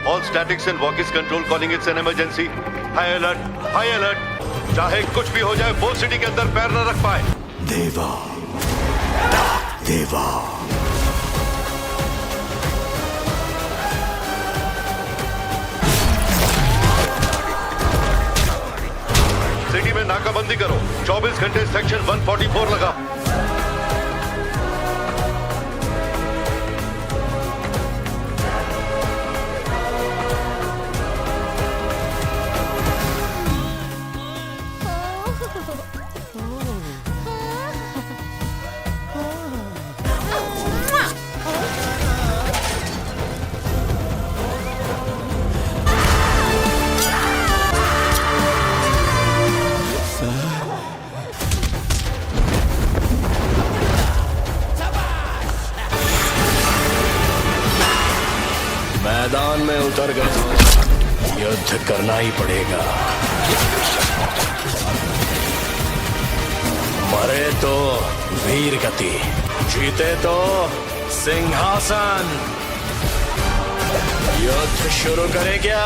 All statics and walkies control calling it's an emergency. High alert, high alert. चाहे कुछ भी हो जाए, वो सिटी के अंदर पैर न रख पाए. देवा, देवा. सिटी में नाकाबंदी करो. 24 घंटे सेक्शन 144 लगा. मैदान में उतर गए तो युद्ध करना ही पड़ेगा. मरे तो वीर गति, जीते तो सिंहासन. युद्ध शुरू करें क्या?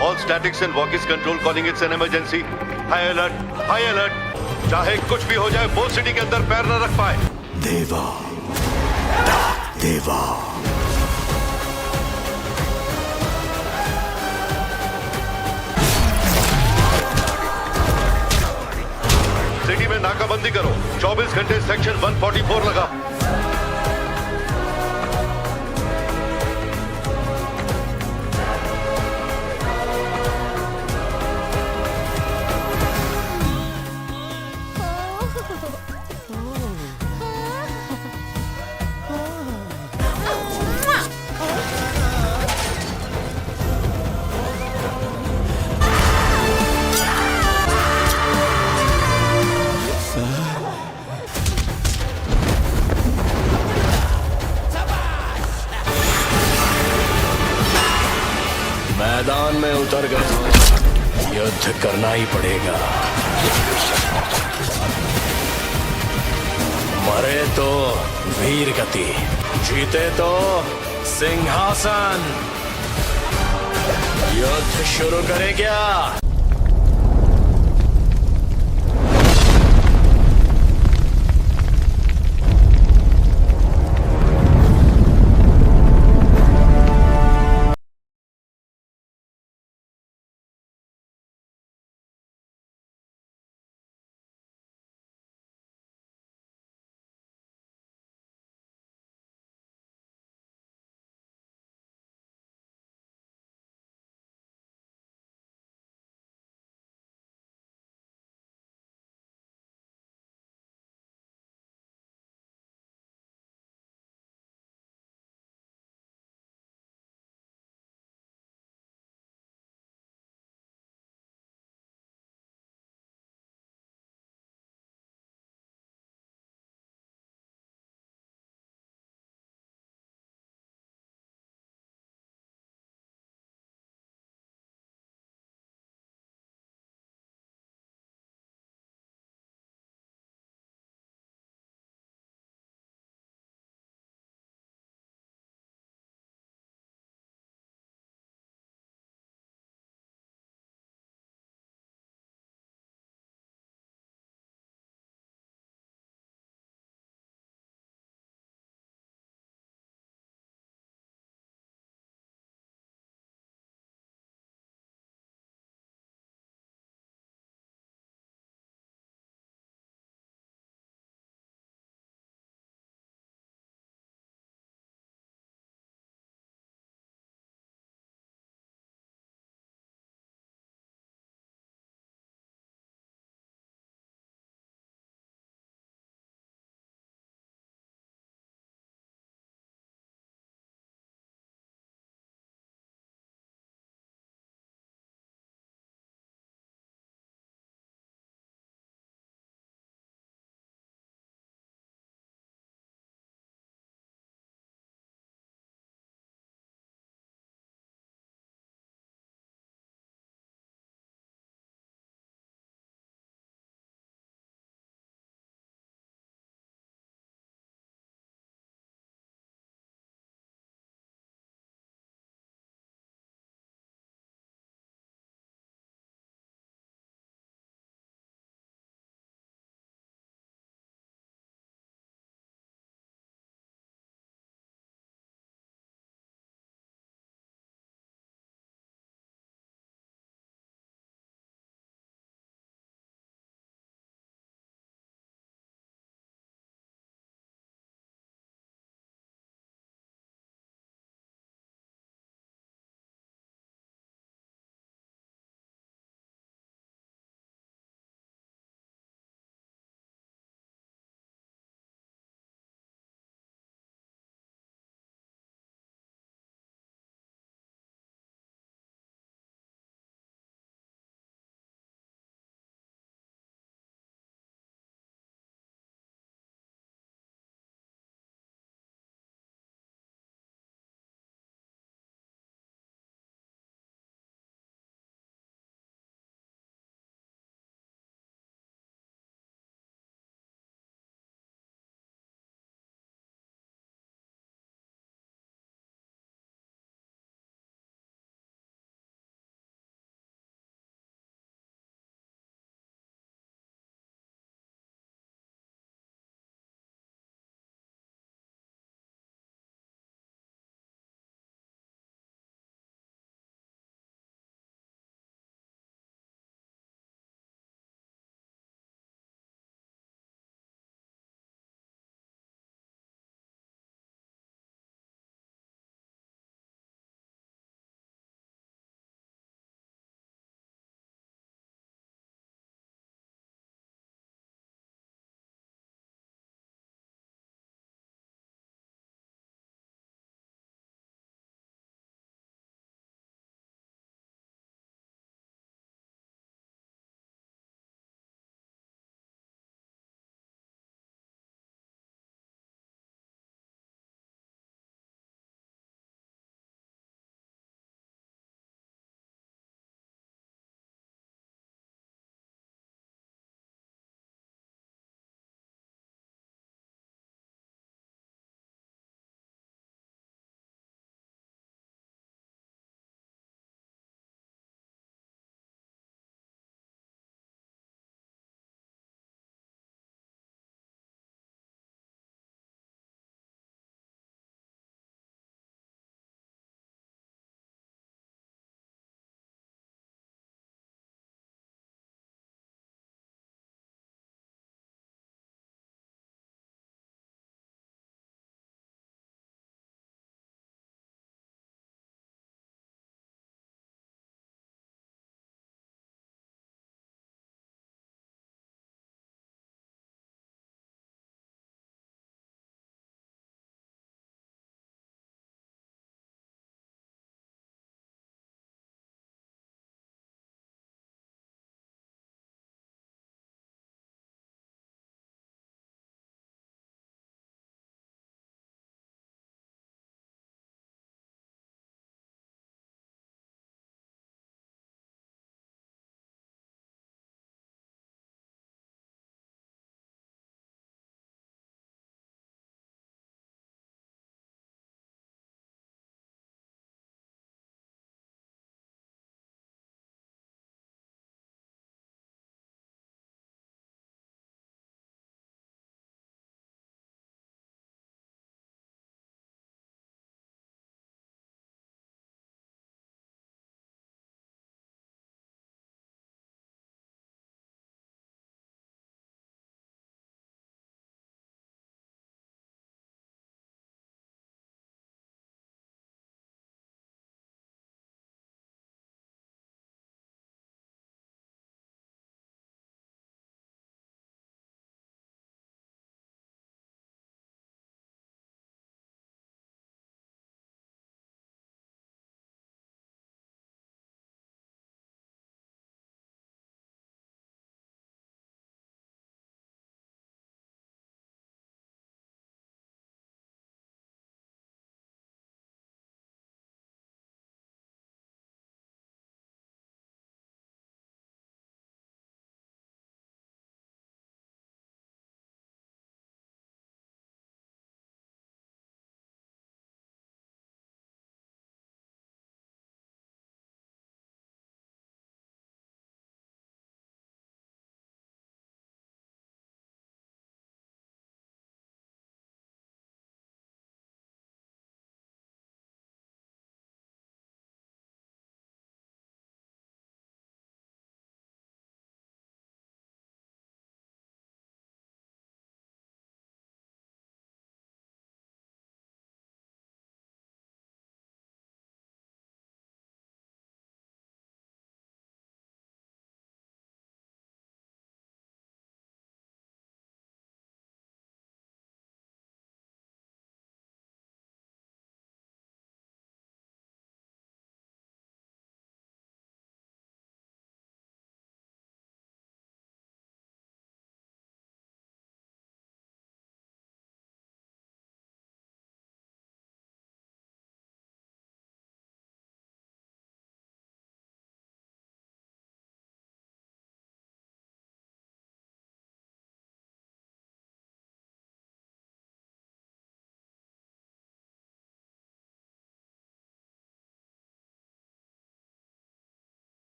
All statics and walkies control calling it's an emergency. High alert, high alert. चाहे कुछ भी हो जाए, बोल सिटी के अंदर पैर न रख पाए. देवा देवा सिटी में नाकाबंदी करो. 24 घंटे सेक्शन 144 लगा. मैदान में उतर गए. युद्ध करना ही पड़ेगा. मरे तो वीर गति, जीते तो सिंहासन. युद्ध शुरू करें क्या?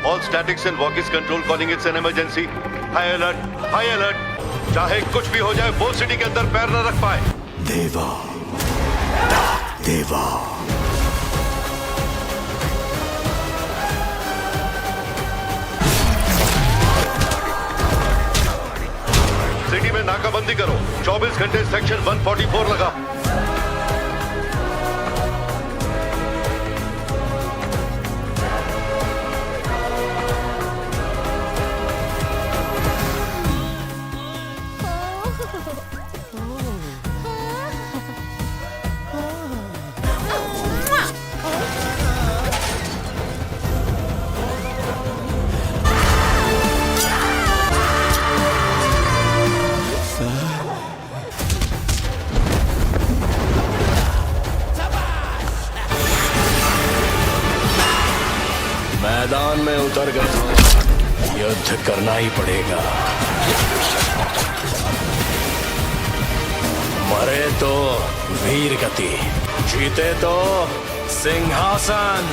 All statics and walkies control calling it's an emergency. High alert, high alert. चाहे कुछ भी हो जाए, वो सिटी के अंदर पैर न रख पाए. देवा, देवा। सिटी में नाकाबंदी करो. 24 घंटे सेक्शन 144 लगा. मैदान में उतर गए, युद्ध करना ही पड़ेगा। मरे तो वीर गति, जीते तो सिंहासन।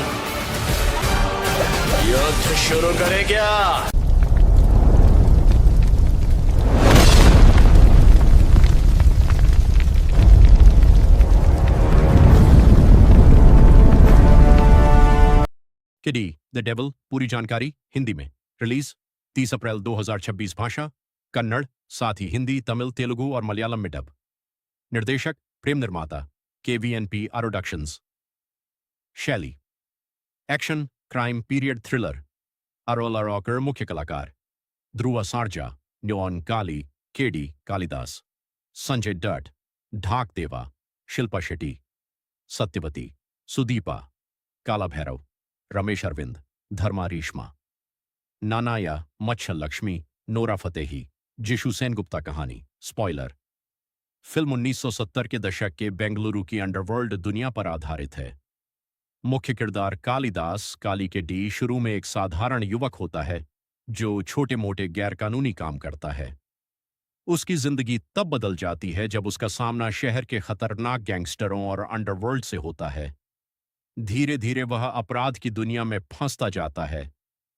युद्ध शुरू करे क्या? किडी द डेविल पूरी जानकारी हिंदी में रिलीज 30 अप्रैल 2026 भाषा कन्नड़ साथ ही हिंदी तमिल तेलुगु और मलयालम में डब। निर्देशक प्रेम निर्माता KVNP प्रोडक्शंस। शैली एक्शन क्राइम पीरियड थ्रिलर। अरोला रॉकर मुख्य कलाकार, ध्रुवा सार्जा न्योन Kaali KD Kalidas, Sanjay Dutt Dhak Deva, Shilpa Shetty, Satyavati, Sudeepa, Kala Bhairav, Ramesh Aravind, Dharma Reshma, Nanaiah Machhalakshmi, Nora Fatehi, Jisshu Sengupta. कहानी स्पॉइलर। फिल्म 1970 के दशक के बेंगलुरु की अंडरवर्ल्ड दुनिया पर आधारित है। मुख्य किरदार कालिदास काली के डी शुरू में एक साधारण युवक होता है जो छोटे मोटे गैरकानूनी काम करता है। उसकी जिंदगी तब बदल जाती है जब उसका सामना शहर के खतरनाक गैंगस्टरों और अंडरवर्ल्ड से होता है। धीरे धीरे वह अपराध की दुनिया में फंसता जाता है।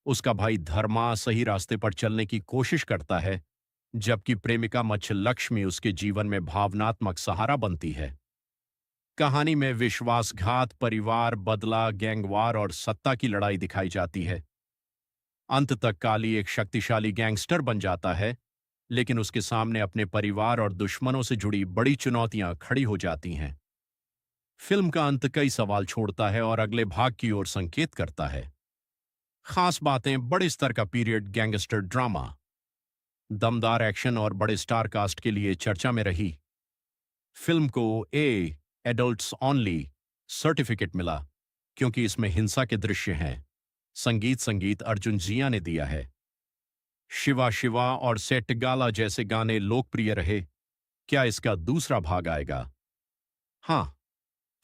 उसका भाई धर्मा सही रास्ते पर चलने की कोशिश करता है, जबकि प्रेमिका मच्छल लक्ष्मी उसके जीवन में भावनात्मक सहारा बनती है। कहानी में विश्वासघात, परिवार, बदला, गैंगवार और सत्ता की लड़ाई दिखाई जाती है। अंत तक काली एक शक्तिशाली गैंगस्टर बन जाता है, लेकिन उसके सामने अपने परिवार और दुश्मनों से जुड़ी बड़ी चुनौतियां खड़ी हो जाती हैं। फिल्म का अंत कई सवाल छोड़ता है और अगले भाग की ओर संकेत करता है। खास बातें बड़े स्तर का पीरियड गैंगस्टर ड्रामा, दमदार एक्शन और बड़े स्टार कास्ट के लिए चर्चा में रही। फिल्म को एडल्ट्स ओनली सर्टिफिकेट मिला क्योंकि इसमें हिंसा के दृश्य हैं। संगीत अर्जुन जिया ने दिया है। शिवा शिवा और सेट गाला जैसे गाने लोकप्रिय रहे। क्या इसका दूसरा भाग आएगा? हाँ,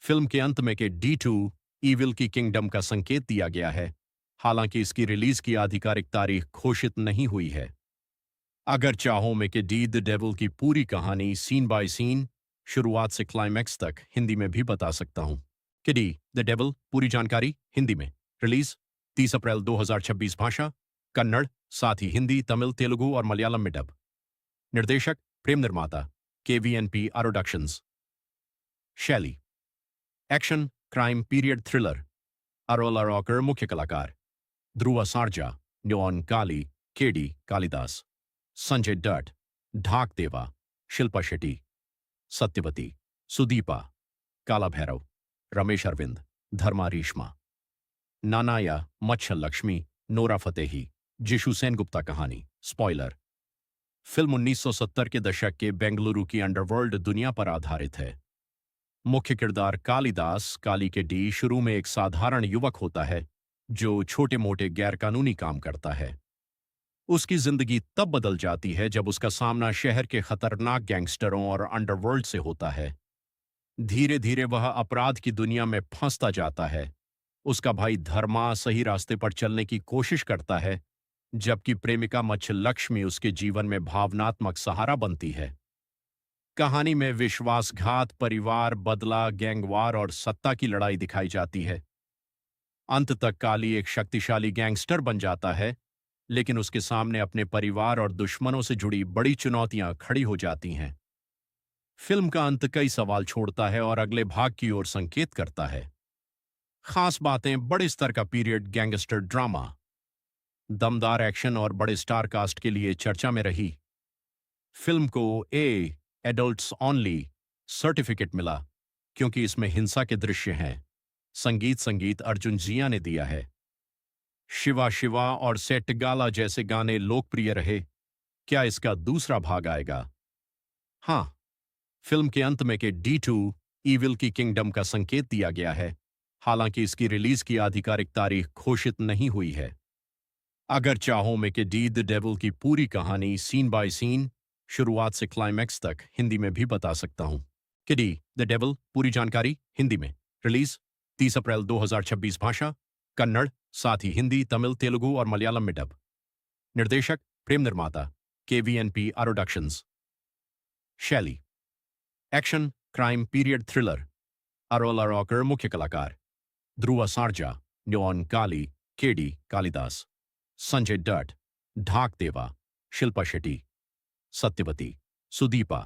फिल्म के अंत में के D2 ईविल की किंगडम का संकेत दिया गया है, हालांकि इसकी रिलीज की आधिकारिक तारीख घोषित नहीं हुई है। अगर चाहो मैं कि डी द डेविल की पूरी कहानी सीन बाय सीन, शुरुआत से क्लाइमैक्स तक हिंदी में भी बता सकता हूं। कि डी द डेविल पूरी जानकारी हिंदी में रिलीज 30 अप्रैल 2026 भाषा कन्नड़ साथ ही हिंदी तमिल तेलुगु और मलयालम में डब। निर्देशक प्रेम निर्माता KVNP प्रोडक्शंस। शैली एक्शन क्राइम पीरियड थ्रिलर। अरोला रॉकर मुख्य कलाकार, ध्रुवा सार्जा न्योन Kaali KD Kalidas, Sanjay Dutt Dhak Deva, Shilpa Shetty, Satyavati, Sudeepa, Kala Bhairav, Ramesh Aravind, Dharma Reshma, Nanaiah Machhalakshmi, Nora Fatehi, Jisshu Sengupta. कहानी स्पॉइलर। फिल्म 1970 के दशक के बेंगलुरु की अंडरवर्ल्ड दुनिया पर आधारित है। मुख्य किरदार कालिदास काली के डी शुरू में एक साधारण युवक होता है जो छोटे मोटे गैरकानूनी काम करता है। उसकी जिंदगी तब बदल जाती है जब उसका सामना शहर के खतरनाक गैंगस्टरों और अंडरवर्ल्ड से होता है। धीरे धीरे वह अपराध की दुनिया में फंसता जाता है। उसका भाई धर्मा सही रास्ते पर चलने की कोशिश करता है, जबकि प्रेमिका मच्छल लक्ष्मी उसके जीवन में भावनात्मक सहारा बनती है। कहानी में विश्वासघात, परिवार, बदला, गैंगवार और सत्ता की लड़ाई दिखाई जाती है। अंत तक काली एक शक्तिशाली गैंगस्टर बन जाता है, लेकिन उसके सामने अपने परिवार और दुश्मनों से जुड़ी बड़ी चुनौतियां खड़ी हो जाती हैं। फिल्म का अंत कई सवाल छोड़ता है और अगले भाग की ओर संकेत करता है। खास बातें: बड़े स्तर का पीरियड गैंगस्टर ड्रामा, दमदार एक्शन और बड़े स्टार कास्ट के लिए चर्चा में रही। फिल्म को एडल्ट्स ओनली सर्टिफिकेट मिला क्योंकि इसमें हिंसा के दृश्य हैं। संगीत अर्जुन जिया ने दिया है। शिवा शिवा और सेट गाला जैसे गाने लोकप्रिय रहे। क्या इसका दूसरा भाग आएगा? हाँ, फिल्म के अंत में के D2 ईविल की किंगडम का संकेत दिया गया है, हालांकि इसकी रिलीज की आधिकारिक तारीख घोषित नहीं हुई है। अगर चाहो मैं कि डी द डेविल की पूरी कहानी सीन बाय सीन, शुरुआत से क्लाइमैक्स तक हिंदी में भी बता सकता हूं। कि डी द डेविल पूरी जानकारी हिंदी में। रिलीज 30 अप्रैल 2026। भाषा कन्नड़, साथ ही हिंदी, तमिल, तेलुगु और मलयालम में डब। निर्देशक प्रेम निर्माता KVNP प्रोडक्शंस। शैली एक्शन, क्राइम, पीरियड थ्रिलर। अरोला रॉकर मुख्य कलाकार। ध्रुवा सार्जा, न्योन Kaali, KD Kalidas, Sanjay Dutt, Dhak Deva, Shilpa Shetty, Satyavati, Sudeepa,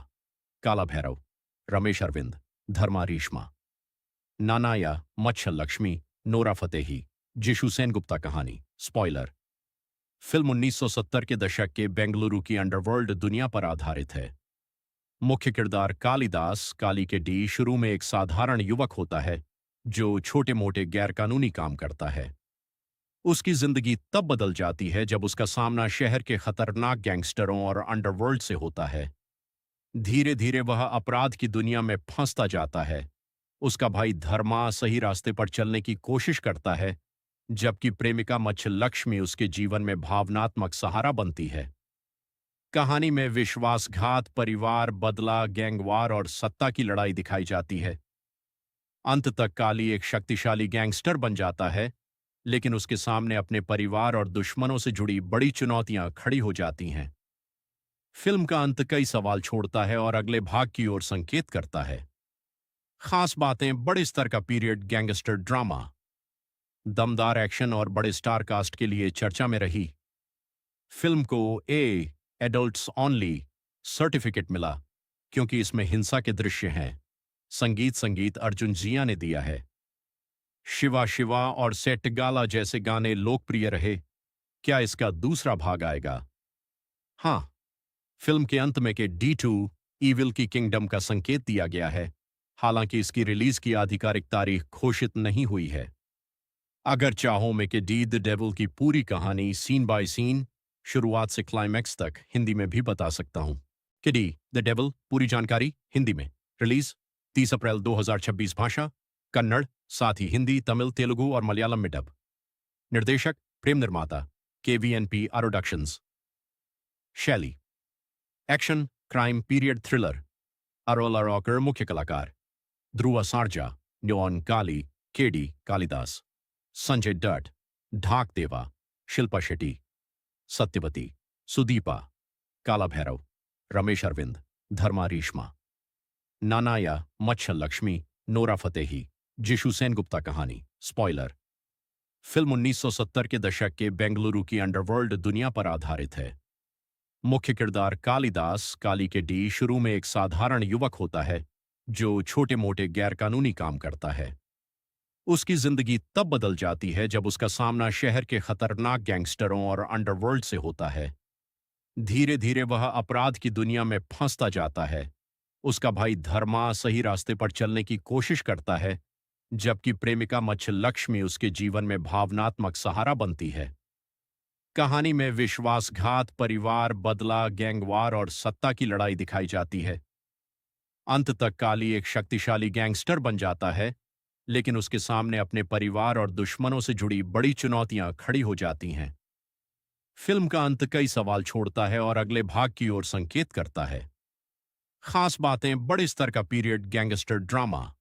Kala Bhairav, Ramesh Aravind, Dharma Reshma, Nanaiah, Machhalakshmi, Nora Fatehi, Jisshu Sengupta कहानी। स्पॉइलर: फिल्म 1970 के दशक के बेंगलुरु की अंडरवर्ल्ड दुनिया पर आधारित है। मुख्य किरदार कालिदास काली के डी शुरू में एक साधारण युवक होता है जो छोटे मोटे गैरकानूनी काम करता है। उसकी जिंदगी तब बदल जाती है जब उसका सामना शहर के खतरनाक गैंगस्टरों और अंडरवर्ल्ड से होता है। धीरे धीरे वह अपराध की दुनिया में फंसता जाता है। उसका भाई धर्मा सही रास्ते पर चलने की कोशिश करता है, जबकि प्रेमिका मच्छलक्ष्मी उसके जीवन में भावनात्मक सहारा बनती है। कहानी में विश्वासघात, परिवार, बदला, गैंगवार और सत्ता की लड़ाई दिखाई जाती है। अंत तक काली एक शक्तिशाली गैंगस्टर बन जाता है, लेकिन उसके सामने अपने परिवार और दुश्मनों से जुड़ी बड़ी चुनौतियां खड़ी हो जाती हैं। फिल्म का अंत कई सवाल छोड़ता है और अगले भाग की ओर संकेत करता है। खास बातें: बड़े स्तर का पीरियड गैंगस्टर ड्रामा, दमदार एक्शन और बड़े स्टार कास्ट के लिए चर्चा में रही। फिल्म को एडल्ट्स ओनली सर्टिफिकेट मिला क्योंकि इसमें हिंसा के दृश्य हैं। संगीत अर्जुन जिया ने दिया है। शिवा शिवा और सेट गाला जैसे गाने लोकप्रिय रहे। क्या इसका दूसरा भाग आएगा? हाँ, फिल्म के अंत में के D2 ईविल की किंगडम का संकेत दिया गया है, हालांकि इसकी रिलीज की आधिकारिक तारीख घोषित नहीं हुई है। अगर चाहो मैं कि डी द डेविल की पूरी कहानी सीन बाय सीन, शुरुआत से क्लाइमैक्स तक हिंदी में भी बता सकता हूं। कि डी द डेविल पूरी जानकारी हिंदी में। रिलीज 30 अप्रैल 2026। भाषा कन्नड़, साथ ही हिंदी, तमिल, तेलुगु और मलयालम में डब। निर्देशक प्रेम निर्माता KVNP प्रोडक्शंस। शैली एक्शन, क्राइम, पीरियड थ्रिलर। अरोला रॉकर मुख्य कलाकार। ध्रुवा सार्जा, न्योन Kaali, KD Kalidas, Sanjay Dutt, Dhak Deva, Shilpa Shetty, Satyavati, Sudeepa, Kala Bhairav, Ramesh Aravind, Dharma Reshma, Nanaiah, Machhalakshmi, Nora Fatehi, Jisshu Sengupta कहानी। स्पॉइलर: फिल्म 1970 के दशक के बेंगलुरु की अंडरवर्ल्ड दुनिया पर आधारित है। मुख्य किरदार कालिदास काली के डी शुरू में एक साधारण युवक होता है जो छोटे मोटे गैरकानूनी काम करता है। उसकी जिंदगी तब बदल जाती है जब उसका सामना शहर के खतरनाक गैंगस्टरों और अंडरवर्ल्ड से होता है। धीरे धीरे वह अपराध की दुनिया में फंसता जाता है। उसका भाई धर्मा सही रास्ते पर चलने की कोशिश करता है, जबकि प्रेमिका मच्छलक्ष्मी उसके जीवन में भावनात्मक सहारा बनती है। कहानी में विश्वासघात, परिवार, बदला, गैंगवार और सत्ता की लड़ाई दिखाई जाती है। अंत तक काली एक शक्तिशाली गैंगस्टर बन जाता है, लेकिन उसके सामने अपने परिवार और दुश्मनों से जुड़ी बड़ी चुनौतियां खड़ी हो जाती हैं। फिल्म का अंत कई सवाल छोड़ता है और अगले भाग की ओर संकेत करता है। खास बातें: बड़े स्तर का पीरियड गैंगस्टर ड्रामा,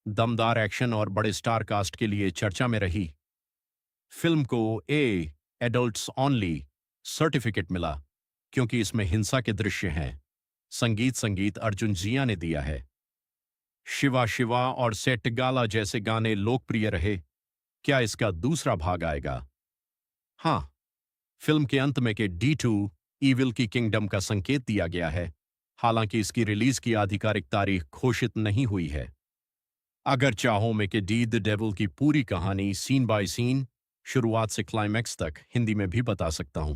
दमदार एक्शन और बड़े स्टार कास्ट के लिए चर्चा में रही। फिल्म को एडल्ट्स ओनली सर्टिफिकेट मिला क्योंकि इसमें हिंसा के दृश्य हैं। संगीत अर्जुन जिया ने दिया है। शिवा शिवा और सेट गाला जैसे गाने लोकप्रिय रहे। क्या इसका दूसरा भाग आएगा? हाँ, फिल्म के अंत में के D2 ईविल की किंगडम का संकेत दिया गया है, हालांकि इसकी रिलीज की आधिकारिक तारीख घोषित नहीं हुई है। अगर चाहो मैं कि डी द डेविल की पूरी कहानी सीन बाय सीन, शुरुआत से क्लाइमैक्स तक हिंदी में भी बता सकता हूं।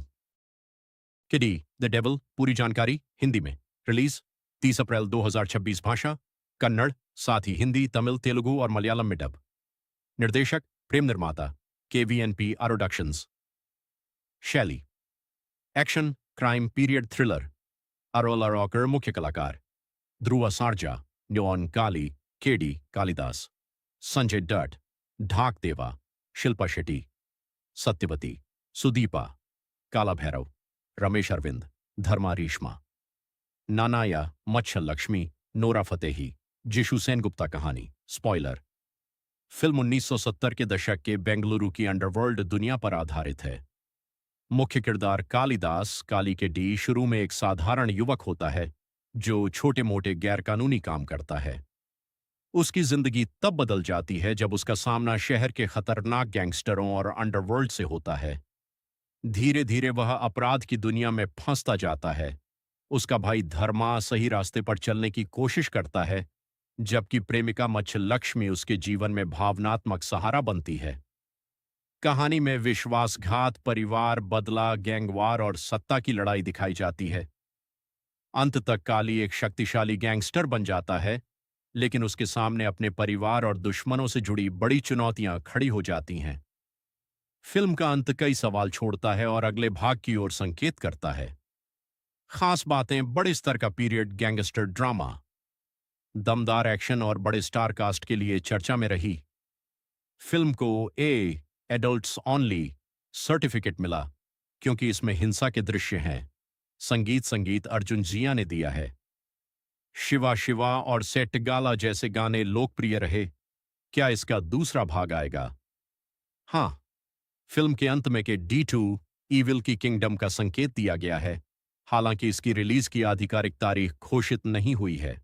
कि डी द डेविल पूरी जानकारी हिंदी में रिलीज 30 अप्रैल 2026 भाषा कन्नड़, साथ ही हिंदी, तमिल, तेलुगु और मलयालम में डब। निर्देशक प्रेम निर्माता KVNP प्रोडक्शंस। शैली एक्शन, क्राइम, पीरियड, थ्रिलर। अरोला रॉकर मुख्य कलाकार, ध्रुव सार्जा, न्योन Kaali, KD Kalidas, Sanjay Dutt, Dhak Deva, Shilpa Shetty, Satyavati, Sudeepa, Kala Bhairav, Ramesh Aravind, Dharma Reshma, Nanaiah, Machhalakshmi, Nora Fatehi, Jisshu Sengupta. कहानी स्पॉइलर। फिल्म 1970 के दशक के बेंगलुरु की अंडरवर्ल्ड दुनिया पर आधारित है। मुख्य किरदार कालिदास काली के डी शुरू में एक साधारण युवक होता है जो छोटे मोटे गैरकानूनी काम करता है। उसकी जिंदगी तब बदल जाती है जब उसका सामना शहर के खतरनाक गैंगस्टरों और अंडरवर्ल्ड से होता है। धीरे धीरे वह अपराध की दुनिया में फंसता जाता है। उसका भाई धर्मा सही रास्ते पर चलने की कोशिश करता है, जबकि प्रेमिका मच्छलक्ष्मी उसके जीवन में भावनात्मक सहारा बनती है। कहानी में विश्वासघात, परिवार, बदला, गैंगवार और सत्ता की लड़ाई दिखाई जाती है। अंत तक काली एक शक्तिशाली गैंगस्टर बन जाता है, लेकिन उसके सामने अपने परिवार और दुश्मनों से जुड़ी बड़ी चुनौतियां खड़ी हो जाती हैं। फिल्म का अंत कई सवाल छोड़ता है और अगले भाग की ओर संकेत करता है। खास बातें, बड़े स्तर का पीरियड गैंगस्टर ड्रामा, दमदार एक्शन और बड़े स्टार कास्ट के लिए चर्चा में रही। फिल्म को एडल्ट्स ओनली सर्टिफिकेट मिला क्योंकि इसमें हिंसा के दृश्य हैं। संगीत अर्जुन जिया ने दिया है। शिवा शिवा और सेट गाला जैसे गाने लोकप्रिय रहे। क्या इसका दूसरा भाग आएगा? हाँ, फिल्म के अंत में के D2 ईविल की किंगडम का संकेत दिया गया है, हालांकि इसकी रिलीज की आधिकारिक तारीख घोषित नहीं हुई है।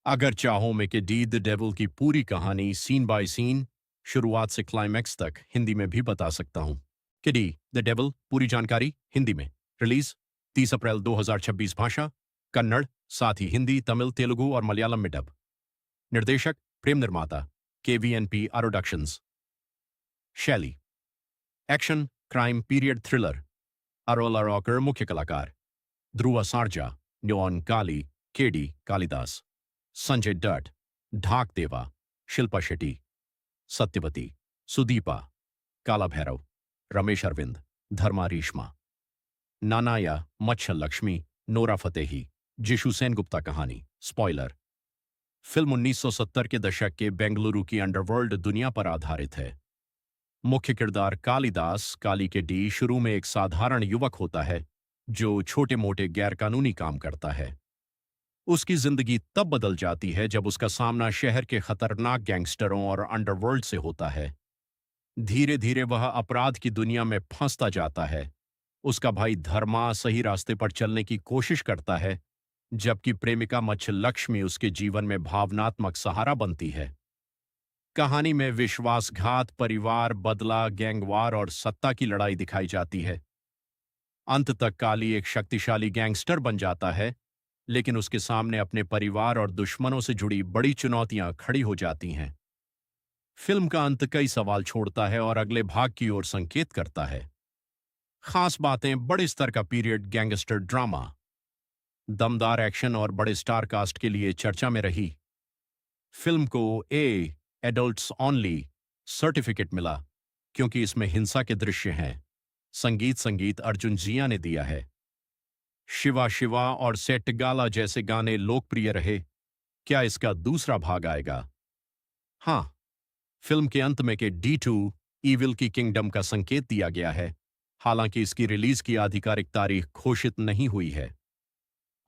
अगर चाहो मैं कि डी द डेविल की पूरी कहानी सीन बाय सीन, शुरुआत से क्लाइमैक्स तक हिंदी में भी बता सकता हूं। कि डी द डेविल पूरी जानकारी हिंदी में रिलीज 30 अप्रैल 2026 भाषा कन्नड़, साथ ही हिंदी, तमिल, तेलुगु और मलयालम में डब। निर्देशक प्रेम निर्माता KVNP प्रोडक्शंस। शैली एक्शन, क्राइम, पीरियड, थ्रिलर। अरोला रॉकर मुख्य कलाकार, ध्रुव सार्जा, न्योन Kaali, KD Kalidas, Sanjay Dutt, Dhak Deva, Shilpa Shetty, Satyavati, Sudeepa, Kala Bhairav, Ramesh Aravind, Dharma Reshma, Nanaiah, Machhalakshmi, Nora Fatehi, Jisshu Sengupta. कहानी स्पॉइलर। फिल्म 1970 के दशक के बेंगलुरु की अंडरवर्ल्ड दुनिया पर आधारित है। मुख्य किरदार कालिदास काली के डी शुरू में एक साधारण युवक होता है जो छोटे मोटे गैरकानूनी काम करता है। उसकी जिंदगी तब बदल जाती है जब उसका सामना शहर के खतरनाक गैंगस्टरों और अंडरवर्ल्ड से होता है। धीरे धीरे वह अपराध की दुनिया में फंसता जाता है। उसका भाई धर्मा सही रास्ते पर चलने की कोशिश करता है, जबकि प्रेमिका मच्छलक्ष्मी उसके जीवन में भावनात्मक सहारा बनती है। कहानी में विश्वासघात, परिवार, बदला, गैंगवार और सत्ता की लड़ाई दिखाई जाती है। अंत तक काली एक शक्तिशाली गैंगस्टर बन जाता है, लेकिन उसके सामने अपने परिवार और दुश्मनों से जुड़ी बड़ी चुनौतियां खड़ी हो जाती हैं। फिल्म का अंत कई सवाल छोड़ता है और अगले भाग की ओर संकेत करता है। खास बातें, बड़े स्तर का पीरियड गैंगस्टर ड्रामा, दमदार एक्शन और बड़े स्टार कास्ट के लिए चर्चा में रही। फिल्म को एडल्ट्स ओनली सर्टिफिकेट मिला क्योंकि इसमें हिंसा के दृश्य हैं। संगीत अर्जुन जिया ने दिया है। शिवा शिवा और सेट गाला जैसे गाने लोकप्रिय रहे। क्या इसका दूसरा भाग आएगा? हाँ, फिल्म के अंत में के D2 ईविल की किंगडम का संकेत दिया गया है, हालांकि इसकी रिलीज की आधिकारिक तारीख घोषित नहीं हुई है।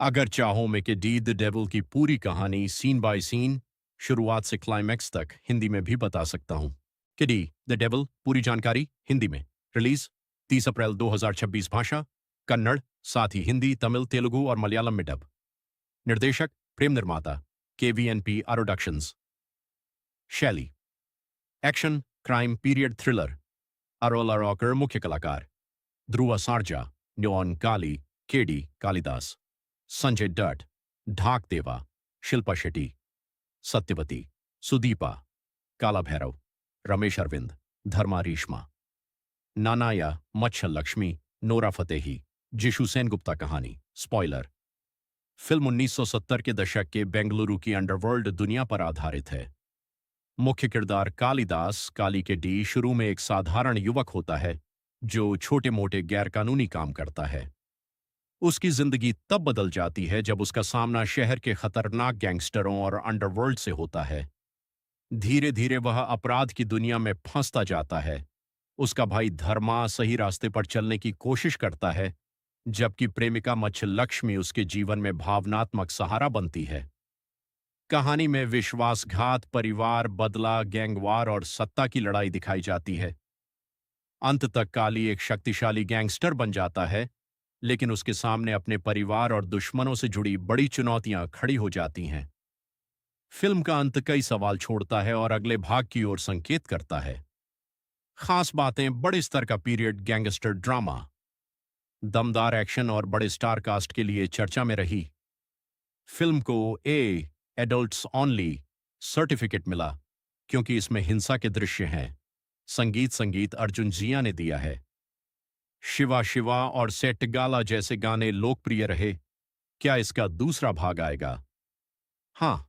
अगर चाहो मैं कि डी द डेविल की पूरी कहानी सीन बाय सीन, शुरुआत से क्लाइमैक्स तक हिंदी में भी बता सकता हूं। कि डी द डेविल पूरी जानकारी हिंदी में रिलीज 30 अप्रैल 2026 भाषा कन्नड़, साथ ही हिंदी, तमिल, तेलुगु और मलयालम में डब। निर्देशक प्रेम निर्माता KVNP प्रोडक्शंस। शैली एक्शन, क्राइम पीरियड थ्रिलर। अरोला रॉकर मुख्य कलाकार, ध्रुवा सार्जा, न्योन काली, केडी कालिदास, संजय डट, ढाक देवा, शिल्पा शेट्टी, सत्यवती, सुदीपा, काला भैरव, रमेश अरविंद, धर्मा रेशमा, नानाया, मच्छर लक्ष्मी, नोरा फतेही, जिशु सेनगुप्ता कहानी। स्पॉइलर। फिल्म 1970 के दशक के बेंगलुरु की अंडरवर्ल्ड दुनिया पर आधारित है। मुख्य किरदार कालिदास काली के डी शुरू में एक साधारण युवक होता है जो छोटे मोटे गैरकानूनी काम करता है। उसकी जिंदगी तब बदल जाती है जब उसका सामना शहर के खतरनाक गैंगस्टरों और अंडरवर्ल्ड से होता है। धीरे धीरे वह अपराध की दुनिया में फंसता जाता है। उसका भाई धर्मा सही रास्ते पर चलने की कोशिश करता है, जबकि प्रेमिका मच्छ लक्ष्मी उसके जीवन में भावनात्मक सहारा बनती है। कहानी में विश्वासघात, परिवार, बदला, गैंगवार और सत्ता की लड़ाई दिखाई जाती है। अंत तक काली एक शक्तिशाली गैंगस्टर बन जाता है, लेकिन उसके सामने अपने परिवार और दुश्मनों से जुड़ी बड़ी चुनौतियां खड़ी हो जाती हैं। फिल्म का अंत कई सवाल छोड़ता है और अगले भाग की ओर संकेत करता है। खास बातें: बड़े स्तर का पीरियड गैंगस्टर ड्रामा, दमदार एक्शन और बड़े स्टार कास्ट के लिए चर्चा में रही। फिल्म को एडल्ट्स ओनली सर्टिफिकेट मिला क्योंकि इसमें हिंसा के दृश्य हैं। संगीत अर्जुन जिया ने दिया है। शिवा शिवा और सेट गाला जैसे गाने लोकप्रिय रहे। क्या इसका दूसरा भाग आएगा? हाँ,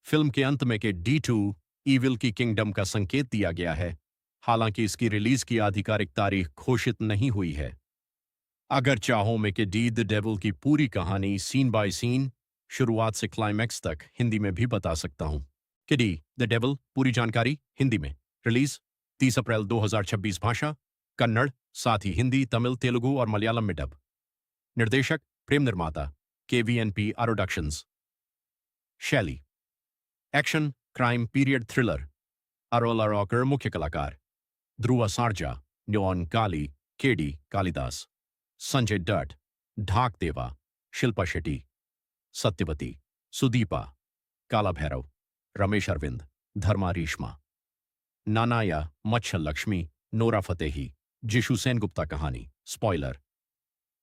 फिल्म के अंत में के D2 ईविल की किंगडम का संकेत दिया गया है, हालांकि इसकी रिलीज की आधिकारिक तारीख घोषित नहीं हुई है। अगर चाहो मैं कि डी द डेविल की पूरी कहानी सीन बाय सीन, शुरुआत से क्लाइमैक्स तक हिंदी में भी बता सकता हूं। कि डी द डेविल पूरी जानकारी हिंदी में। रिलीज 30 अप्रैल 2026। भाषा कन्नड़, साथ ही हिंदी, तमिल, तेलुगु और मलयालम में डब। निर्देशक प्रेम निर्माता KVNP प्रोडक्शंस। शैली एक्शन, क्राइम, पीरियड थ्रिलर। अरोला रॉकर मुख्य कलाकार, ध्रुवा सार्जा, न्योन काली, केडी कालिदास, संजय डट, ढाक देवा, शिल्पा शेट्टी, सत्यवती, सुदीपा, काला भैरव, रमेश अरविंद, धर्मा रेशमा, नानाया, मच्छर लक्ष्मी, नोरा फतेही, जिशु सेनगुप्ता कहानी। स्पॉइलर।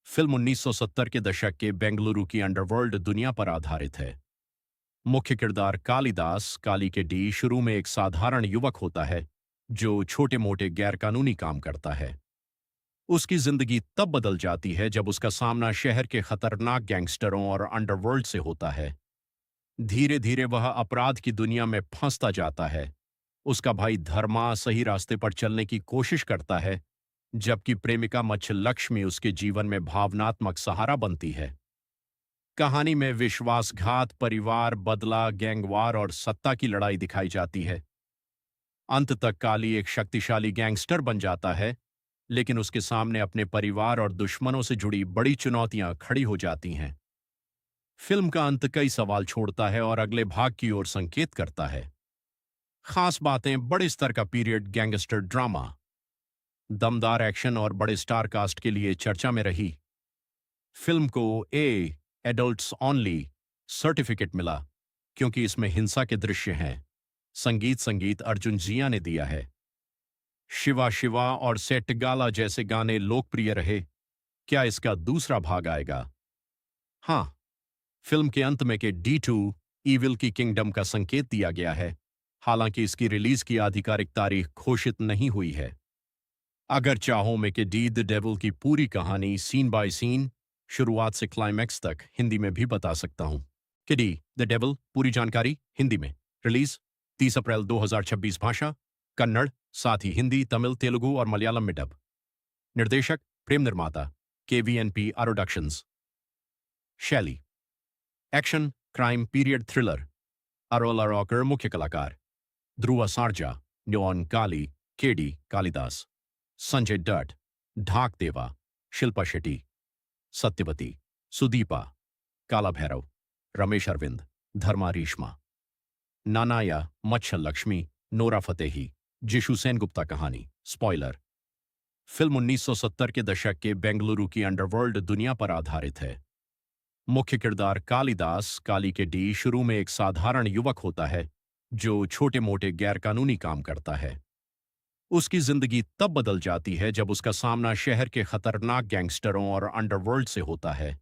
फिल्म 1970 के दशक के बेंगलुरु की अंडरवर्ल्ड दुनिया पर आधारित है। मुख्य किरदार कालिदास काली के डी शुरू में एक साधारण युवक होता है जो छोटे मोटे गैरकानूनी काम करता है। उसकी जिंदगी तब बदल जाती है जब उसका सामना शहर के खतरनाक गैंगस्टरों और अंडरवर्ल्ड से होता है। धीरे धीरे वह अपराध की दुनिया में फंसता जाता है। उसका भाई धर्मा सही रास्ते पर चलने की कोशिश करता है, जबकि प्रेमिका मच्छ लक्ष्मी उसके जीवन में भावनात्मक सहारा बनती है। कहानी में विश्वासघात, परिवार, बदला, गैंगवार और सत्ता की लड़ाई दिखाई जाती है। अंत तक काली एक शक्तिशाली गैंगस्टर बन जाता है, लेकिन उसके सामने अपने परिवार और दुश्मनों से जुड़ी बड़ी चुनौतियां खड़ी हो जाती हैं। फिल्म का अंत कई सवाल छोड़ता है और अगले भाग की ओर संकेत करता है। खास बातें: बड़े स्तर का पीरियड गैंगस्टर ड्रामा, दमदार एक्शन और बड़े स्टार कास्ट के लिए चर्चा में रही। फिल्म को एडल्ट्स ओनली सर्टिफिकेट मिला क्योंकि इसमें हिंसा के दृश्य हैं। संगीत अर्जुन जिया ने दिया है। शिवा शिवा और सेट गाला जैसे गाने लोकप्रिय रहे। क्या इसका दूसरा भाग आएगा? हाँ, फिल्म के अंत में के D2 ईविल की किंगडम का संकेत दिया गया है, हालांकि इसकी रिलीज की आधिकारिक तारीख घोषित नहीं हुई है। अगर चाहो मैं कि डी द डेविल की पूरी कहानी सीन बाय सीन, शुरुआत से क्लाइमैक्स तक हिंदी में भी बता सकता हूं। कि डी द डेविल पूरी जानकारी हिंदी में। रिलीज 30 अप्रैल 2026। भाषा कन्नड़, साथ ही हिंदी, तमिल, तेलुगु और मलयालम में डब। निर्देशक प्रेम निर्माता KVNP प्रोडक्शंस। शैली एक्शन, क्राइम, पीरियड थ्रिलर। अरोला रॉकर मुख्य कलाकार, ध्रुवा सार्जा, न्योन काली, केडी कालिदास, संजय डट, ढाक देवा, शिल्पा शेट्टी, सत्यवती, सुदीपा, काला भैरव, रमेश अरविंद, धर्मा रेशमा, नानाया, मच्छर लक्ष्मी, नोरा फतेही, जिशु सेनगुप्ता कहानी। स्पॉइलर। फिल्म 1970 के दशक के बेंगलुरु की अंडरवर्ल्ड दुनिया पर आधारित है। मुख्य किरदार कालिदास काली के डी शुरू में एक साधारण युवक होता है जो छोटे मोटे गैरकानूनी काम करता है। उसकी जिंदगी तब बदल जाती है जब उसका सामना शहर के खतरनाक गैंगस्टरों और अंडरवर्ल्ड से होता है।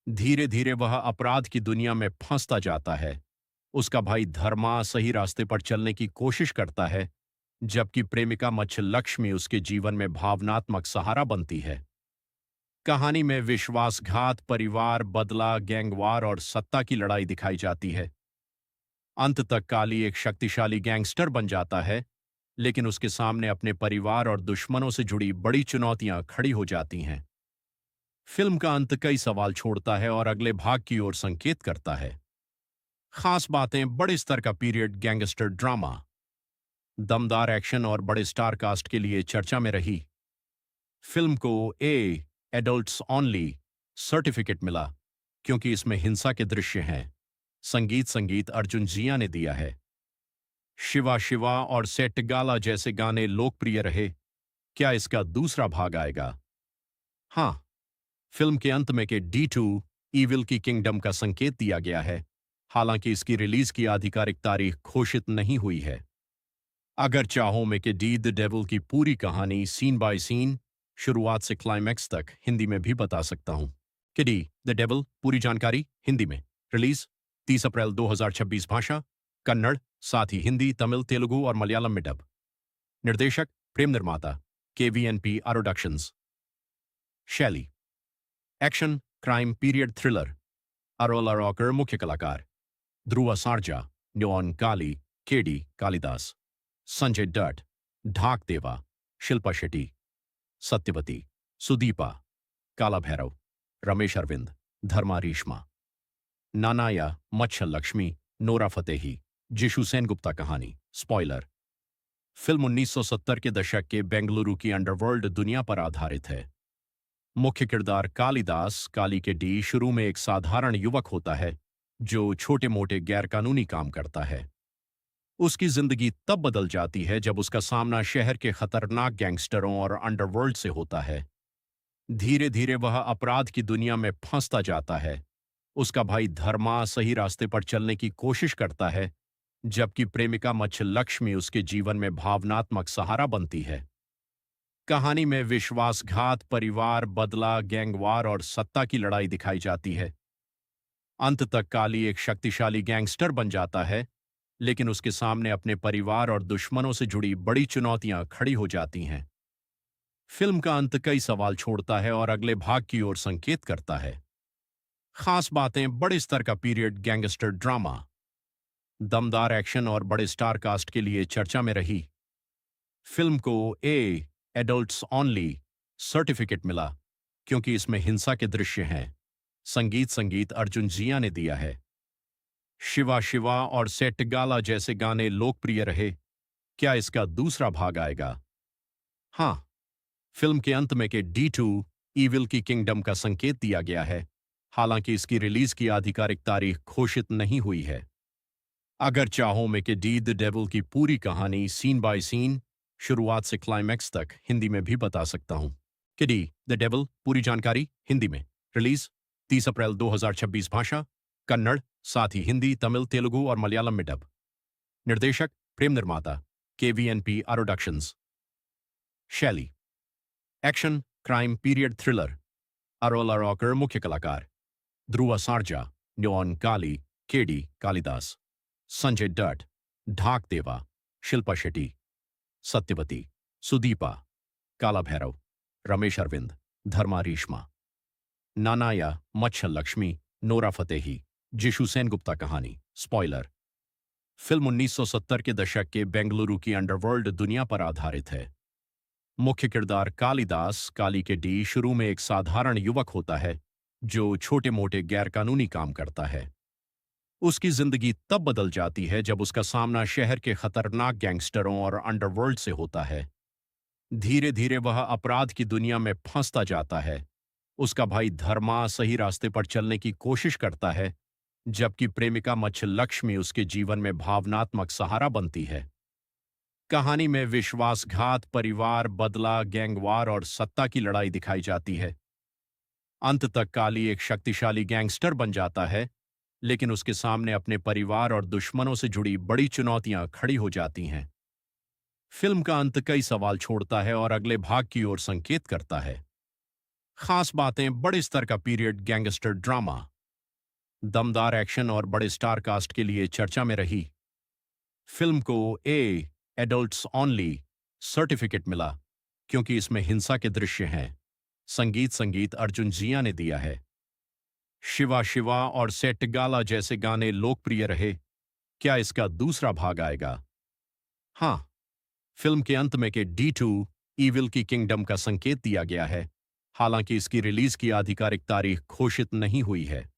धीरे धीरे वह अपराध की दुनिया में फंसता जाता है। उसका भाई धर्मा सही रास्ते पर चलने की कोशिश करता है, जबकि प्रेमिका मच्छलक्ष्मी उसके जीवन में भावनात्मक सहारा बनती है। कहानी में विश्वासघात, परिवार, बदला, गैंगवार और सत्ता की लड़ाई दिखाई जाती है। अंत तक काली एक शक्तिशाली गैंगस्टर बन जाता है, लेकिन उसके सामने अपने परिवार और दुश्मनों से जुड़ी बड़ी चुनौतियां खड़ी हो जाती हैं। फिल्म का अंत कई सवाल छोड़ता है और अगले भाग की ओर संकेत करता है। खास बातें: बड़े स्तर का पीरियड गैंगस्टर ड्रामा, दमदार एक्शन और बड़े स्टार कास्ट के लिए चर्चा में रही। फिल्म को एडल्ट्स ओनली सर्टिफिकेट मिला क्योंकि इसमें हिंसा के दृश्य हैं। संगीत अर्जुन जिया ने दिया है। शिवा शिवा और सेट गाला जैसे गाने लोकप्रिय रहे। क्या इसका दूसरा भाग आएगा? हाँ, फिल्म के अंत में के D2 ईविल की किंगडम का संकेत दिया गया है, हालांकि इसकी रिलीज की आधिकारिक तारीख घोषित नहीं हुई है। अगर चाहो मैं कि डी द डेविल की पूरी कहानी सीन बाय सीन, शुरुआत से क्लाइमैक्स तक हिंदी में भी बता सकता हूं। कि डी द डेविल पूरी जानकारी हिंदी में। रिलीज 30 अप्रैल 2026। भाषा कन्नड़, साथ ही हिंदी, तमिल, तेलुगु और मलयालम में डब। निर्देशक प्रेम निर्माता KVNP प्रोडक्शंस। शैली एक्शन, क्राइम, पीरियड थ्रिलर। अरोला रॉकर मुख्य कलाकार, ध्रुवा सार्जा, न्योन Kaali, KD Kalidas, Sanjay Dutt, Dhak Deva, Shilpa Shetty, Satyavati, Sudeepa, Kala Bhairav, Ramesh Aravind, Dharma Reshma, Nanaiah, Machhalakshmi, Nora Fatehi, Jisshu Sengupta. कहानी स्पॉइलर: फिल्म 1970 के दशक के बेंगलुरु की अंडरवर्ल्ड दुनिया पर आधारित है। मुख्य किरदार कालिदास, काली के डी, शुरू में एक साधारण युवक होता है जो छोटे मोटे गैरकानूनी काम करता है। उसकी जिंदगी तब बदल जाती है जब उसका सामना शहर के खतरनाक गैंगस्टरों और अंडरवर्ल्ड से होता है। धीरे धीरे वह अपराध की दुनिया में फंसता जाता है। उसका भाई धर्मा सही रास्ते पर चलने की कोशिश करता है, जबकि प्रेमिका मच्छलक्ष्मी उसके जीवन में भावनात्मक सहारा बनती है। कहानी में विश्वासघात, परिवार, बदला, गैंगवार और सत्ता की लड़ाई दिखाई जाती है। अंत तक काली एक शक्तिशाली गैंगस्टर बन जाता है, लेकिन उसके सामने अपने परिवार और दुश्मनों से जुड़ी बड़ी चुनौतियां खड़ी हो जाती हैं। फिल्म का अंत कई सवाल छोड़ता है और अगले भाग की ओर संकेत करता है। खास बातें: बड़े स्तर का पीरियड गैंगस्टर ड्रामा, दमदार एक्शन और बड़े स्टार कास्ट के लिए चर्चा में रही। फिल्म को एडल्ट्स ओनली सर्टिफिकेट मिला क्योंकि इसमें हिंसा के दृश्य हैं। संगीत अर्जुन जिया ने दिया है। शिवा शिवा और सेट गाला जैसे गाने लोकप्रिय रहे। क्या इसका दूसरा भाग आएगा? हाँ, फिल्म के अंत में के D2 ईविल की किंगडम का संकेत दिया गया है, हालांकि इसकी रिलीज की आधिकारिक तारीख घोषित नहीं हुई है। अगर चाहो मैं कि डी द डेविल की पूरी कहानी सीन बाय सीन, शुरुआत से क्लाइमैक्स तक हिंदी में भी बता सकता हूं। कि डी द डेविल पूरी जानकारी हिंदी में। रिलीज 30 अप्रैल 2026। भाषा कन्नड़, साथ ही हिंदी, तमिल, तेलुगु और मलयालम में डब। निर्देशक प्रेम निर्माता KVNP प्रोडक्शंस। शैली एक्शन, क्राइम, पीरियड थ्रिलर। अरोला रॉकर मुख्य कलाकार, ध्रुवा सार्जा, न्योन Kaali, KD Kalidas, Sanjay Dutt, Dhak Deva, Shilpa Shetty, Satyavati, Sudeepa, Kala Bhairav, Ramesh Aravind, Dharma Reshma, Nanaiah, Machhalakshmi, Nora Fatehi, Jisshu Sengupta. कहानी स्पॉइलर: फिल्म 1970 के दशक के बेंगलुरु की अंडरवर्ल्ड दुनिया पर आधारित है। मुख्य किरदार कालिदास, काली के डी, शुरू में एक साधारण युवक होता है जो छोटे मोटे गैरकानूनी काम करता है। उसकी जिंदगी तब बदल जाती है जब उसका सामना शहर के खतरनाक गैंगस्टरों और अंडरवर्ल्ड से होता है। धीरे धीरे वह अपराध की दुनिया में फंसता जाता है। उसका भाई धर्मा सही रास्ते पर चलने की कोशिश करता है, जबकि प्रेमिका मच्छलक्ष्मी उसके जीवन में भावनात्मक सहारा बनती है। कहानी में विश्वासघात, परिवार, बदला, गैंगवार और सत्ता की लड़ाई दिखाई जाती है। अंत तक काली एक शक्तिशाली गैंगस्टर बन जाता है, लेकिन उसके सामने अपने परिवार और दुश्मनों से जुड़ी बड़ी चुनौतियां खड़ी हो जाती हैं। फिल्म का अंत कई सवाल छोड़ता है और अगले भाग की ओर संकेत करता है। खास बातें, बड़े स्तर का पीरियड गैंगस्टर ड्रामा, दमदार एक्शन और बड़े स्टार कास्ट के लिए चर्चा में रही। फिल्म को एडल्ट्स ओनली सर्टिफिकेट मिला क्योंकि इसमें हिंसा के दृश्य हैं। संगीत अर्जुन जिया ने दिया है। शिवा शिवा और सेट गाला जैसे गाने लोकप्रिय रहे। क्या इसका दूसरा भाग आएगा? हाँ, फिल्म के अंत में के D2 ईविल की किंगडम का संकेत दिया गया है, हालांकि इसकी रिलीज की आधिकारिक तारीख घोषित नहीं हुई है।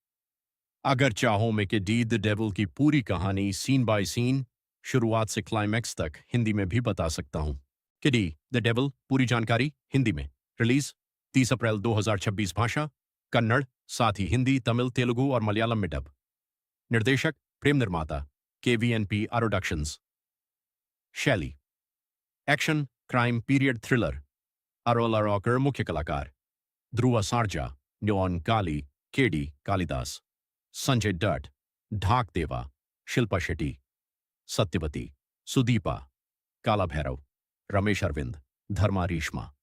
अगर चाहो मैं कि डी द डेविल की पूरी कहानी सीन बाय सीन, शुरुआत से क्लाइमैक्स तक हिंदी में भी बता सकता हूं। कि डी द डेविल पूरी जानकारी हिंदी में। रिलीज 30 अप्रैल 2026। भाषा कन्नड़, साथ ही हिंदी, तमिल, तेलुगु और मलयालम में डब। निर्देशक प्रेम निर्माता KVNP प्रोडक्शंस। शैली एक्शन, क्राइम, पीरियड थ्रिलर। अरोला रॉकर मुख्य कलाकार, ध्रुवा सार्जा, न्योन काली, केडी कालिदास, संजय डट, ढाक देवा, शिल्पा शेट्टी, सत्यवती, सुदीपा, काला भैरव, रमेश अरविंद, धर्मा रेशमा,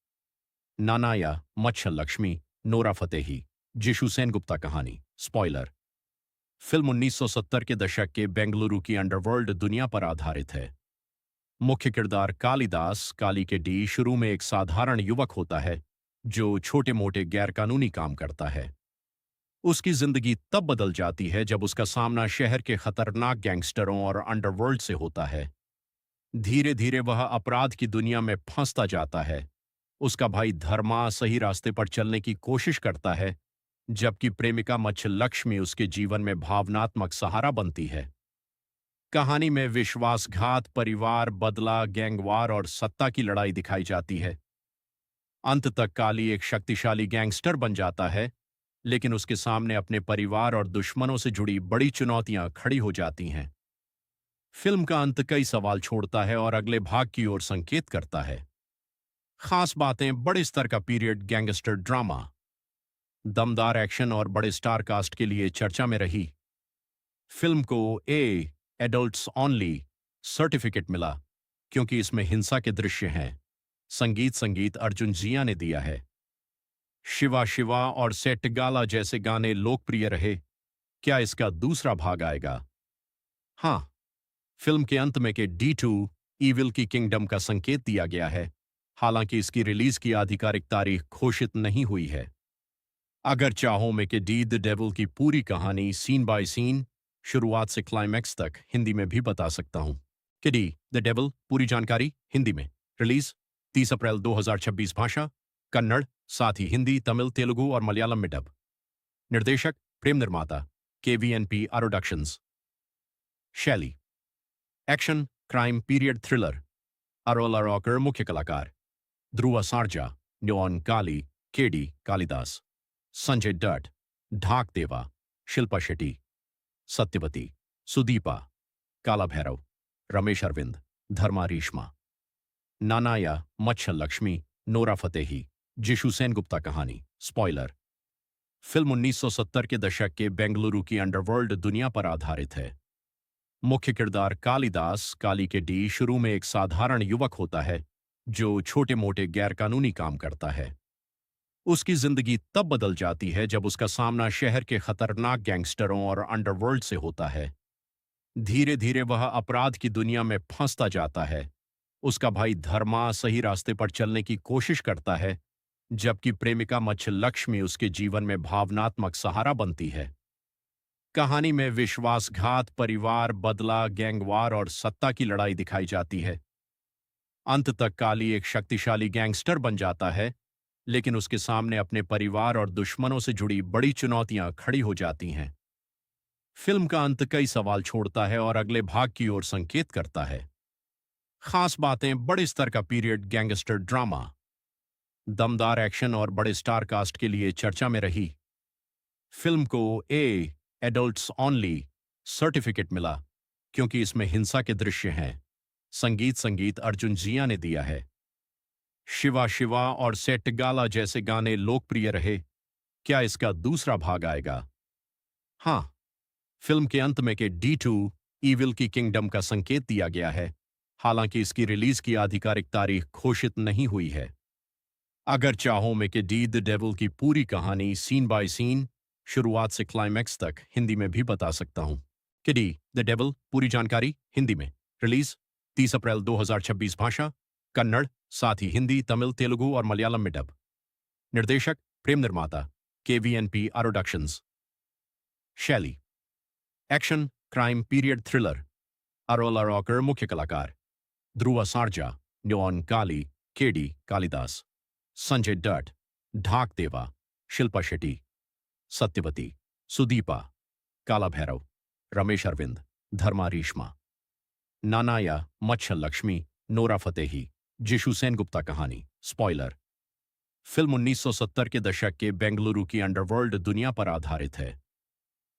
नानाया, मच्छर लक्ष्मी, नोरा फतेही, जिशु सेनगुप्ता। कहानी स्पॉइलर। फिल्म 1970 के दशक के बेंगलुरु की अंडरवर्ल्ड दुनिया पर आधारित है। मुख्य किरदार कालिदास काली के डी शुरू में एक साधारण युवक होता है जो छोटे मोटे गैरकानूनी काम करता है। उसकी जिंदगी तब बदल जाती है जब उसका सामना शहर के खतरनाक गैंगस्टरों और अंडरवर्ल्ड से होता है। धीरे धीरे वह अपराध की दुनिया में फंसता जाता है। उसका भाई धर्मा सही रास्ते पर चलने की कोशिश करता है, जबकि प्रेमिका मच्छ लक्ष्मी उसके जीवन में भावनात्मक सहारा बनती है। कहानी में विश्वासघात, परिवार, बदला, गैंगवार और सत्ता की लड़ाई दिखाई जाती है। अंत तक काली एक शक्तिशाली गैंगस्टर बन जाता है, लेकिन उसके सामने अपने परिवार और दुश्मनों से जुड़ी बड़ी चुनौतियां खड़ी हो जाती हैं। फिल्म का अंत कई सवाल छोड़ता है और अगले भाग की ओर संकेत करता है। खास बातें, बड़े स्तर का पीरियड गैंगस्टर ड्रामा, दमदार एक्शन और बड़े स्टार कास्ट के लिए चर्चा में रही। फिल्म को एडल्ट्स ओनली सर्टिफिकेट मिला क्योंकि इसमें हिंसा के दृश्य हैं। संगीत अर्जुन जिया ने दिया है। शिवा शिवा और सेट गाला जैसे गाने लोकप्रिय रहे। क्या इसका दूसरा भाग आएगा? हाँ, फिल्म के अंत में के D2 ईविल की किंगडम का संकेत दिया गया है, हालांकि इसकी रिलीज की आधिकारिक तारीख घोषित नहीं हुई है। अगर चाहो मैं कि डी द डेविल की पूरी कहानी सीन बाय सीन, शुरुआत से क्लाइमैक्स तक हिंदी में भी बता सकता हूं। कि डी द डेविल पूरी जानकारी हिंदी में। रिलीज 30 अप्रैल 2026। भाषा कन्नड़, साथ ही हिंदी, तमिल, तेलुगु और मलयालम में डब। निर्देशक प्रेम निर्माता KVNP प्रोडक्शंस। शैली एक्शन, क्राइम, पीरियड थ्रिलर। अरोला रॉकर मुख्य कलाकार, ध्रुवा सार्जा, न्योन काली, केडी कालिदास, संजय डट, ढाक देवा, शिल्पा शेट्टी, सत्यवती, सुदीपा, काला भैरव, रमेश अरविंद, धर्मा रेशमा, नानाया, मच्छर लक्ष्मी, नोरा फतेही, जिशु सेनगुप्ता। कहानी स्पॉइलर। फिल्म 1970 के दशक के बेंगलुरु की अंडरवर्ल्ड दुनिया पर आधारित है। मुख्य किरदार कालिदास काली के डी शुरू में एक साधारण युवक होता है जो छोटे मोटे गैरकानूनी काम करता है। उसकी जिंदगी तब बदल जाती है जब उसका सामना शहर के खतरनाक गैंगस्टरों और अंडरवर्ल्ड से होता है। धीरे धीरे वह अपराध की दुनिया में फंसता जाता है। उसका भाई धर्मा सही रास्ते पर चलने की कोशिश करता है, जबकि प्रेमिका मच्छ लक्ष्मी उसके जीवन में भावनात्मक सहारा बनती है। कहानी में विश्वासघात, परिवार, बदला, गैंगवार और सत्ता की लड़ाई दिखाई जाती है। अंत तक काली एक शक्तिशाली गैंगस्टर बन जाता है, लेकिन उसके सामने अपने परिवार और दुश्मनों से जुड़ी बड़ी चुनौतियां खड़ी हो जाती हैं। फिल्म का अंत कई सवाल छोड़ता है और अगले भाग की ओर संकेत करता है। खास बातें, बड़े स्तर का पीरियड गैंगस्टर ड्रामा, दमदार एक्शन और बड़े स्टार कास्ट के लिए चर्चा में रही। फिल्म को एडल्ट्स ओनली सर्टिफिकेट मिला क्योंकि इसमें हिंसा के दृश्य हैं। संगीत अर्जुन जिया ने दिया है। शिवा शिवा और सेट गाला जैसे गाने लोकप्रिय रहे। क्या इसका दूसरा भाग आएगा? हाँ, फिल्म के अंत में के D2 ईविल की किंगडम का संकेत दिया गया है, हालांकि इसकी रिलीज की आधिकारिक तारीख घोषित नहीं हुई है। अगर चाहो मैं कि डी द डेविल की पूरी कहानी सीन बाय सीन, शुरुआत से क्लाइमैक्स तक हिंदी में भी बता सकता हूं। कि डी द डेविल पूरी जानकारी हिंदी में। रिलीज 30 अप्रैल 2026। भाषा कन्नड़, साथ ही हिंदी, तमिल, तेलुगु और मलयालम में डब। निर्देशक प्रेम निर्माता KVNP प्रोडक्शंस। शैली एक्शन, क्राइम, पीरियड, थ्रिलर। अरोला रॉकर मुख्य कलाकार। ध्रुवा सार्जा, न्योन Kaali, KD Kalidas. Sanjay Dutt, Dhak Deva, Shilpa Shetty, Satyavati, Sudeepa, Kala Bhairav, Ramesh Aravind, Dharma Reshma, Nanaiah, Machhalakshmi, Nora Fatehi, Jisshu Sengupta. कहानी स्पॉइलर। फिल्म 1970 के दशक के बेंगलुरु की अंडरवर्ल्ड दुनिया पर आधारित है।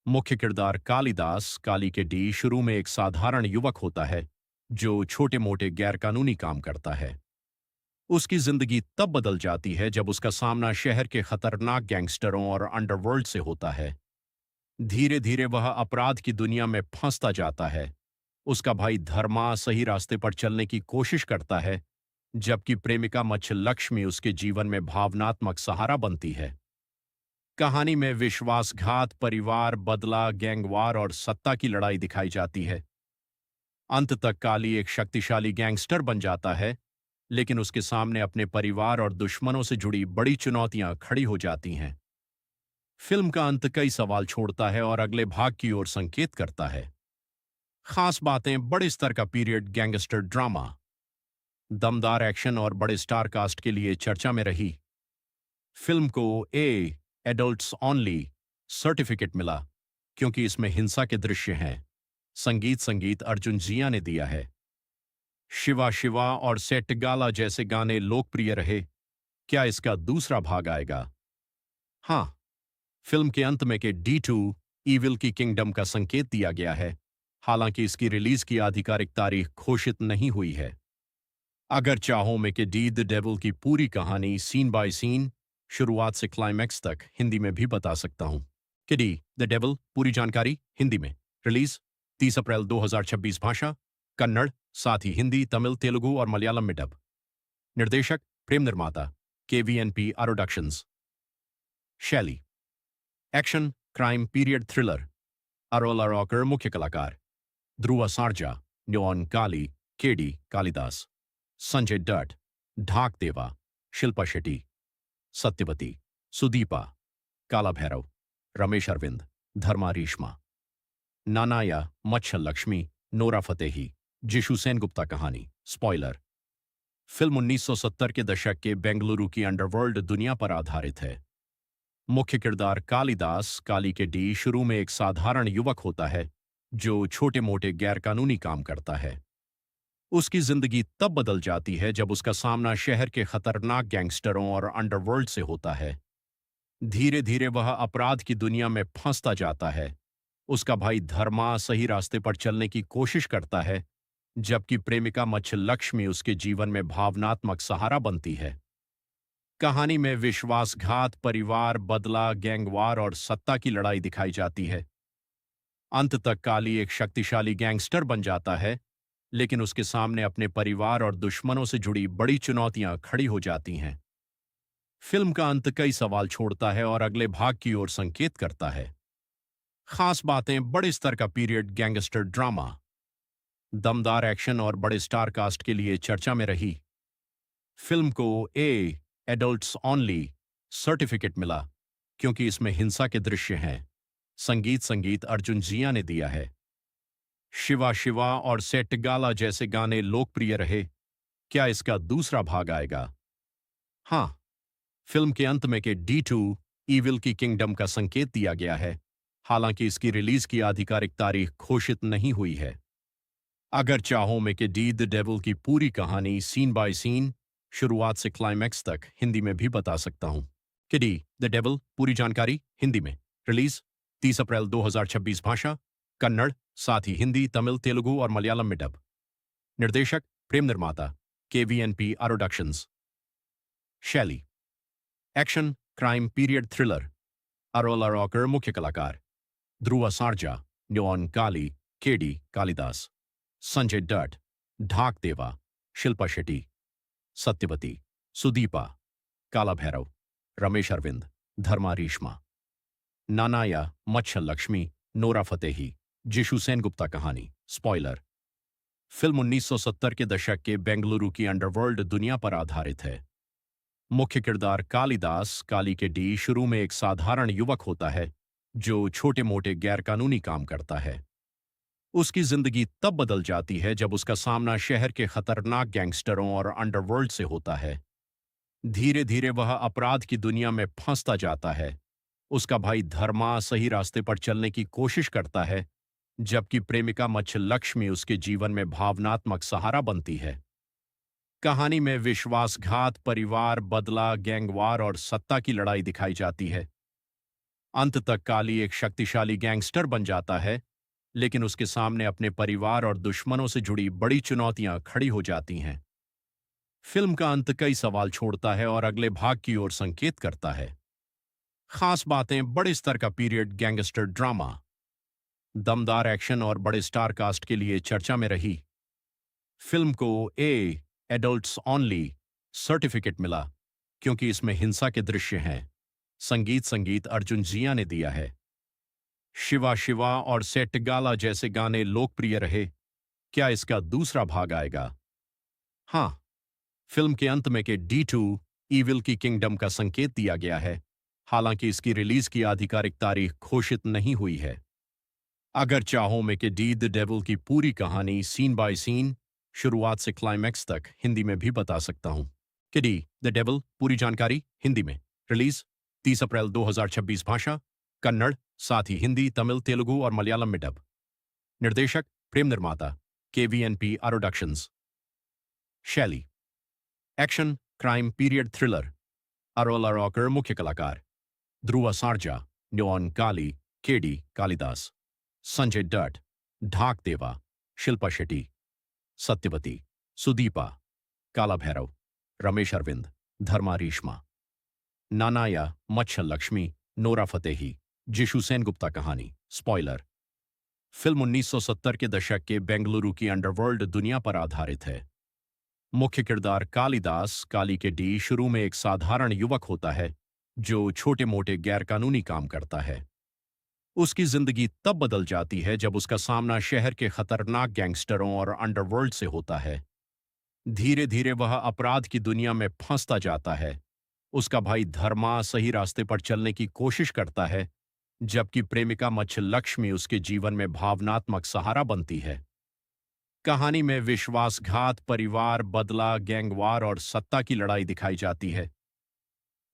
मुख्य किरदार कालिदास काली के डी शुरू में एक साधारण युवक होता है जो छोटे मोटे गैरकानूनी काम करता है। उसकी जिंदगी तब बदल जाती है जब उसका सामना शहर के खतरनाक गैंगस्टरों और अंडरवर्ल्ड से होता है। धीरे धीरे वह अपराध की दुनिया में फंसता जाता है। उसका भाई धर्मा सही रास्ते पर चलने की कोशिश करता है, जबकि प्रेमिका मच्छलक्ष्मी उसके जीवन में भावनात्मक सहारा बनती है। कहानी में विश्वासघात, परिवार, बदला, गैंगवार और सत्ता की लड़ाई दिखाई जाती है। अंत तक काली एक शक्तिशाली गैंगस्टर बन जाता है, लेकिन उसके सामने अपने परिवार और दुश्मनों से जुड़ी बड़ी चुनौतियां खड़ी हो जाती हैं। फिल्म का अंत कई सवाल छोड़ता है और अगले भाग की ओर संकेत करता है। खास बातें, बड़े स्तर का पीरियड गैंगस्टर ड्रामा, दमदार एक्शन और बड़े स्टार कास्ट के लिए चर्चा में रही। फिल्म को एडल्ट्स ओनली सर्टिफिकेट मिला क्योंकि इसमें हिंसा के दृश्य हैं। संगीत अर्जुन जिया ने दिया है। शिवा शिवा और सेट गाला जैसे गाने लोकप्रिय रहे। क्या इसका दूसरा भाग आएगा? हाँ, फिल्म के अंत में के D2 ईविल की किंगडम का संकेत दिया गया है, हालांकि इसकी रिलीज की आधिकारिक तारीख घोषित नहीं हुई है। अगर चाहो मैं कि डी द डेविल की पूरी कहानी सीन बाय सीन, शुरुआत से क्लाइमैक्स तक हिंदी में भी बता सकता हूं। कि डी द डेविल पूरी जानकारी हिंदी में। रिलीज 30 अप्रैल 2026। भाषा कन्नड़, साथ ही हिंदी, तमिल, तेलुगु और मलयालम में डब। निर्देशक प्रेम निर्माता KVNP प्रोडक्शंस। शैली एक्शन, क्राइम, पीरियड, थ्रिलर। अरोला रॉकर मुख्य कलाकार। ध्रुवा सार्जा, न्योन Kaali, KD Kalidas. Sanjay Dutt, Dhak Deva, Shilpa Shetty, Satyavati, Sudeepa, Kala Bhairav, Ramesh Aravind, Dharma Reshma, Nanaiah, Machhalakshmi, Nora Fatehi, Jisshu Sengupta. कहानी स्पॉइलर। फिल्म 1970 के दशक के बेंगलुरु की अंडरवर्ल्ड दुनिया पर आधारित है। मुख्य किरदार कालिदास काली के डी शुरू में एक साधारण युवक होता है जो छोटे मोटे गैरकानूनी काम करता है। उसकी जिंदगी तब बदल जाती है जब उसका सामना शहर के खतरनाक गैंगस्टरों और अंडरवर्ल्ड से होता है। धीरे धीरे वह अपराध की दुनिया में फंसता जाता है। उसका भाई धर्मा सही रास्ते पर चलने की कोशिश करता है, जबकि प्रेमिका मच्छलक्ष्मी उसके जीवन में भावनात्मक सहारा बनती है। कहानी में विश्वासघात, परिवार, बदला, गैंगवार और सत्ता की लड़ाई दिखाई जाती है। अंत तक काली एक शक्तिशाली गैंगस्टर बन जाता है, लेकिन उसके सामने अपने परिवार और दुश्मनों से जुड़ी बड़ी चुनौतियां खड़ी हो जाती हैं। फिल्म का अंत कई सवाल छोड़ता है और अगले भाग की ओर संकेत करता है। खास बातें, बड़े स्तर का पीरियड गैंगस्टर ड्रामा, दमदार एक्शन और बड़े स्टार कास्ट के लिए चर्चा में रही। फिल्म को एडल्ट्स ओनली सर्टिफिकेट मिला क्योंकि इसमें हिंसा के दृश्य हैं। संगीत अर्जुन जिया ने दिया है। शिवा शिवा और सेट गाला जैसे गाने लोकप्रिय रहे। क्या इसका दूसरा भाग आएगा? हाँ, फिल्म के अंत में के D2 ईविल की किंगडम का संकेत दिया गया है, हालांकि इसकी रिलीज की आधिकारिक तारीख घोषित नहीं हुई है। अगर चाहो मैं कि डी द डेविल की पूरी कहानी सीन बाय सीन, शुरुआत से क्लाइमैक्स तक हिंदी में भी बता सकता हूं। कि डी द डेविल पूरी जानकारी हिंदी में। रिलीज 30 अप्रैल 2026। भाषा कन्नड़, साथ ही हिंदी, तमिल, तेलुगु और मलयालम में डब। निर्देशक प्रेम निर्माता KVNP प्रोडक्शंस। शैली एक्शन, क्राइम, पीरियड, थ्रिलर। अरोला रॉकर मुख्य कलाकार। ध्रुवा सार्जा, न्योन काली, केडी कालिदास। संजय डट, ढाक देवा, शिल्पा शेट्टी, सत्यवती, सुदीपा, काला भैरव, रमेश अरविंद, धर्मा रेशमा, नानाया, मच्छर लक्ष्मी, नोरा फतेही, जिशु सेनगुप्ता कहानी। स्पॉइलर। फिल्म 1970 के दशक के बेंगलुरु की अंडरवर्ल्ड दुनिया पर आधारित है। मुख्य किरदार कालिदास काली के डी शुरू में एक साधारण युवक होता है जो छोटे मोटे गैरकानूनी काम करता है। उसकी जिंदगी तब बदल जाती है जब उसका सामना शहर के खतरनाक गैंगस्टरों और अंडरवर्ल्ड से होता है। धीरे धीरे वह अपराध की दुनिया में फंसता जाता है। उसका भाई धर्मा सही रास्ते पर चलने की कोशिश करता है, जबकि प्रेमिका मच्छ लक्ष्मी उसके जीवन में भावनात्मक सहारा बनती है। कहानी में विश्वासघात, परिवार, बदला, गैंगवार और सत्ता की लड़ाई दिखाई जाती है। अंत तक काली एक शक्तिशाली गैंगस्टर बन जाता है, लेकिन उसके सामने अपने परिवार और दुश्मनों से जुड़ी बड़ी चुनौतियां खड़ी हो जाती हैं। फिल्म का अंत कई सवाल छोड़ता है और अगले भाग की ओर संकेत करता है। खास बातें: बड़े स्तर का पीरियड गैंगस्टर ड्रामा, दमदार एक्शन और बड़े स्टार कास्ट के लिए चर्चा में रही। फिल्म को एडल्ट्स ओनली सर्टिफिकेट मिला क्योंकि इसमें हिंसा के दृश्य हैं। संगीत अर्जुन जिया ने दिया है। शिवा शिवा और सेट गाला जैसे गाने लोकप्रिय रहे। क्या इसका दूसरा भाग आएगा? हाँ, फिल्म के अंत में के D2 ईविल की किंगडम का संकेत दिया गया है, हालांकि इसकी रिलीज की आधिकारिक तारीख घोषित नहीं हुई है। अगर चाहो मैं कि डी द डेविल की पूरी कहानी सीन बाय सीन, शुरुआत से क्लाइमैक्स तक हिंदी में भी बता सकता हूं। कि डी द डेविल पूरी जानकारी हिंदी में। रिलीज 30 अप्रैल 2026। भाषा कन्नड़, साथ ही हिंदी, तमिल, तेलुगु और मलयालम में डब। निर्देशक प्रेम निर्माता KVNP प्रोडक्शंस। शैली एक्शन, क्राइम, पीरियड, थ्रिलर। अरोला रॉकर मुख्य कलाकार। ध्रुवा सार्जा, न्योन काली, केडी कालिदास, संजय डट, ढाक देवा, शिल्पा शेट्टी, सत्यवती, सुदीपा, काला भैरव, रमेश अरविंद, धर्मा रेशमा, नानाया, मच्छर लक्ष्मी, नोरा फतेही, जिशु सेनगुप्ता कहानी। स्पॉइलर। फिल्म 1970 के दशक के बेंगलुरु की अंडरवर्ल्ड दुनिया पर आधारित है। मुख्य किरदार कालिदास काली के डी शुरू में एक साधारण युवक होता है जो छोटे मोटे गैरकानूनी काम करता है। उसकी जिंदगी तब बदल जाती है जब उसका सामना शहर के खतरनाक गैंगस्टरों और अंडरवर्ल्ड से होता है। धीरे धीरे वह अपराध की दुनिया में फंसता जाता है। उसका भाई धर्मा सही रास्ते पर चलने की कोशिश करता है, जबकि प्रेमिका मच्छ लक्ष्मी उसके जीवन में भावनात्मक सहारा बनती है। कहानी में विश्वासघात, परिवार, बदला, गैंगवार और सत्ता की लड़ाई दिखाई जाती है।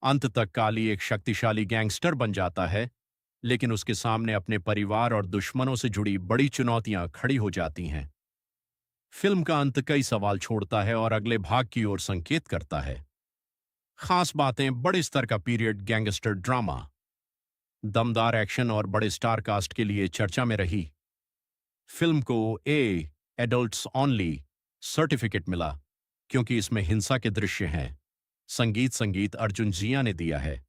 अंत तक काली एक शक्तिशाली गैंगस्टर बन जाता है, लेकिन उसके सामने अपने परिवार और दुश्मनों से जुड़ी बड़ी चुनौतियां खड़ी हो जाती हैं। फिल्म का अंत कई सवाल छोड़ता है और अगले भाग की ओर संकेत करता है। खास बातें: बड़े स्तर का पीरियड गैंगस्टर ड्रामा, दमदार एक्शन और बड़े स्टार कास्ट के लिए चर्चा में रही। फिल्म को एडल्ट्स ओनली सर्टिफिकेट मिला क्योंकि इसमें हिंसा के दृश्य हैं। संगीत अर्जुन जिया ने दिया है।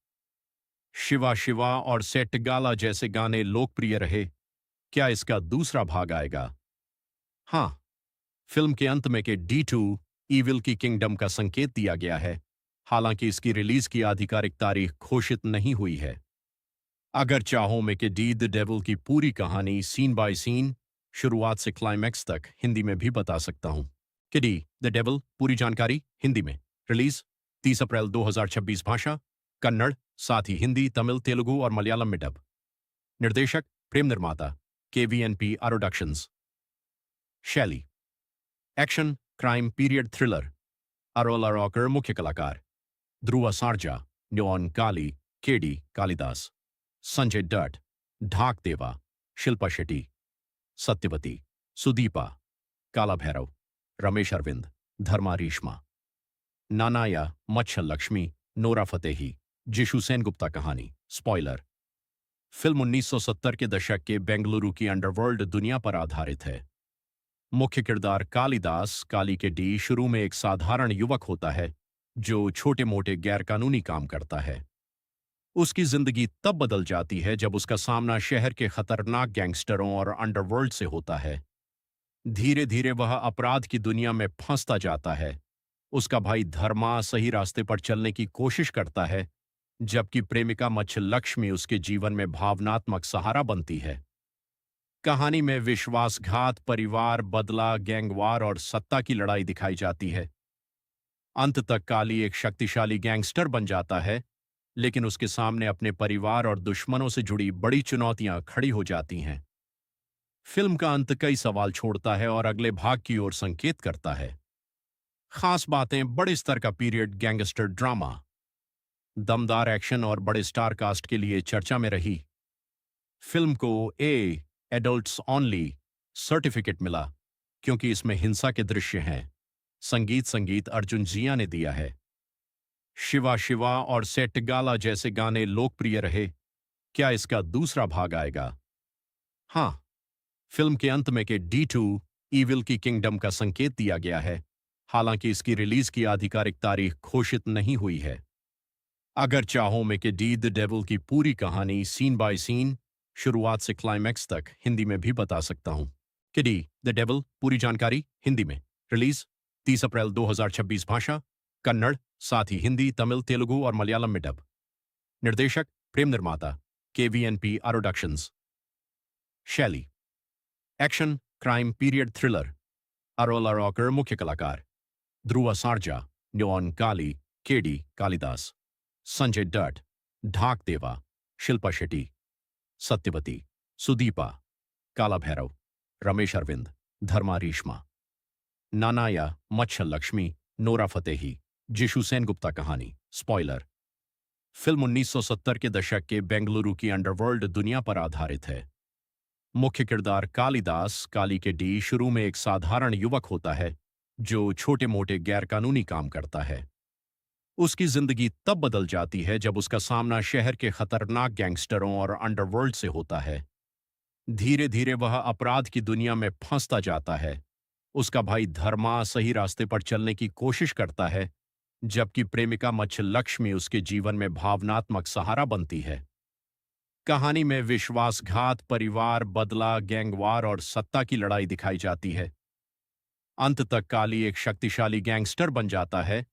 शिवा शिवा और सेट गाला जैसे गाने लोकप्रिय रहे। क्या इसका दूसरा भाग आएगा? हाँ, फिल्म के अंत में के D2 ईविल की किंगडम का संकेत दिया गया है, हालांकि इसकी रिलीज की आधिकारिक तारीख घोषित नहीं हुई है। अगर चाहो मैं कि डी द डेविल की पूरी कहानी सीन बाय सीन, शुरुआत से क्लाइमैक्स तक हिंदी में भी बता सकता हूं। कि डी द डेविल पूरी जानकारी हिंदी में। रिलीज 30 अप्रैल 2026। भाषा कन्नड़, साथ ही हिंदी, तमिल, तेलुगु और मलयालम में डब। निर्देशक प्रेम निर्माता KVNP प्रोडक्शंस। शैली एक्शन, क्राइम, पीरियड, थ्रिलर। अरोला रॉकर मुख्य कलाकार। ध्रुवा सार्जा, न्योन काली, केडी कालिदास, संजय डट, ढाक देवा, शिल्पा शेट्टी, सत्यवती, सुदीपा, काला भैरव, रमेश अरविंद, धर्मा रेशमा, नानाया, मच्छर लक्ष्मी, नोरा फतेही, जिशु सेनगुप्ता कहानी। स्पॉइलर। फिल्म 1970 के दशक के बेंगलुरु की अंडरवर्ल्ड दुनिया पर आधारित है। मुख्य किरदार कालिदास काली के डी शुरू में एक साधारण युवक होता है जो छोटे मोटे गैरकानूनी काम करता है। उसकी जिंदगी तब बदल जाती है जब उसका सामना शहर के खतरनाक गैंगस्टरों और अंडरवर्ल्ड से होता है। धीरे धीरे वह अपराध की दुनिया में फंसता जाता है। उसका भाई धर्मा सही रास्ते पर चलने की कोशिश करता है, जबकि प्रेमिका मच्छलक्ष्मी उसके जीवन में भावनात्मक सहारा बनती है। कहानी में विश्वासघात, परिवार, बदला, गैंगवार और सत्ता की लड़ाई दिखाई जाती है। अंत तक काली एक शक्तिशाली गैंगस्टर बन जाता है, लेकिन उसके सामने अपने परिवार और दुश्मनों से जुड़ी बड़ी चुनौतियां खड़ी हो जाती हैं। फिल्म का अंत कई सवाल छोड़ता है और अगले भाग की ओर संकेत करता है। खास बातें: बड़े स्तर का पीरियड गैंगस्टर ड्रामा, दमदार एक्शन और बड़े स्टार कास्ट के लिए चर्चा में रही। फिल्म को एडल्ट्स ओनली सर्टिफिकेट मिला क्योंकि इसमें हिंसा के दृश्य हैं। संगीत अर्जुन जिया ने दिया है। शिवा शिवा और सेट गाला जैसे गाने लोकप्रिय रहे। क्या इसका दूसरा भाग आएगा? हाँ, फिल्म के अंत में के D2 ईविल की किंगडम का संकेत दिया गया है, हालांकि इसकी रिलीज की आधिकारिक तारीख घोषित नहीं हुई है। अगर चाहो मैं कि डी द डेविल की पूरी कहानी सीन बाय सीन, शुरुआत से क्लाइमैक्स तक हिंदी में भी बता सकता हूं। कि डी द डेविल पूरी जानकारी हिंदी में। रिलीज 30 अप्रैल 2026। भाषा कन्नड़, साथ ही हिंदी, तमिल, तेलुगु और मलयालम में डब। निर्देशक प्रेम निर्माता KVNP प्रोडक्शंस। शैली एक्शन, क्राइम, पीरियड, थ्रिलर। अरोला रॉकर मुख्य कलाकार। ध्रुवा सार्जा, न्योन Kaali, KD Kalidas, Sanjay Dutt, Dhak Deva, Shilpa Shetty, Satyavati, Sudeepa, Kala Bhairav, Ramesh Aravind, Dharma Reshma, Nanaiah, Machhalakshmi, Nora Fatehi, Jisshu Sengupta. कहानी स्पॉइलर। फिल्म 1970 के दशक के बेंगलुरु की अंडरवर्ल्ड दुनिया पर आधारित है। मुख्य किरदार कालिदास, काली के डी, शुरू में एक साधारण युवक होता है जो छोटे मोटे गैरकानूनी काम करता है। उसकी जिंदगी तब बदल जाती है जब उसका सामना शहर के खतरनाक गैंगस्टरों और अंडरवर्ल्ड से होता है। धीरे धीरे वह अपराध की दुनिया में फंसता जाता है। उसका भाई धर्मा सही रास्ते पर चलने की कोशिश करता है, जबकि प्रेमिका मच्छलक्ष्मी उसके जीवन में भावनात्मक सहारा बनती है। कहानी में विश्वासघात, परिवार, बदला, गैंगवार और सत्ता की लड़ाई दिखाई जाती है। अंत तक काली एक शक्तिशाली गैंगस्टर बन जाता है,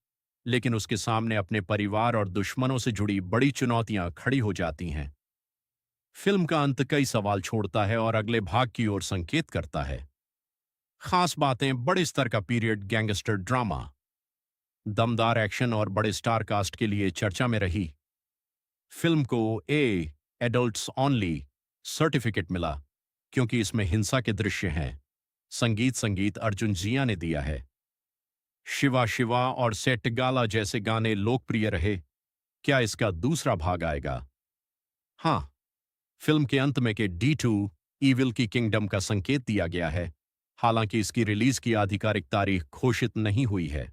लेकिन उसके सामने अपने परिवार और दुश्मनों से जुड़ी बड़ी चुनौतियां खड़ी हो जाती हैं। फिल्म का अंत कई सवाल छोड़ता है और अगले भाग की ओर संकेत करता है। खास बातें: बड़े स्तर का पीरियड गैंगस्टर ड्रामा, दमदार एक्शन और बड़े स्टार कास्ट के लिए चर्चा में रही। फिल्म को एडल्ट्स ओनली सर्टिफिकेट मिला क्योंकि इसमें हिंसा के दृश्य हैं। संगीत अर्जुन जिया ने दिया है। शिवा शिवा और सेट गाला जैसे गाने लोकप्रिय रहे। क्या इसका दूसरा भाग आएगा? हाँ, फिल्म के अंत में के D2 ईविल की किंगडम का संकेत दिया गया है, हालांकि इसकी रिलीज की आधिकारिक तारीख घोषित नहीं हुई है।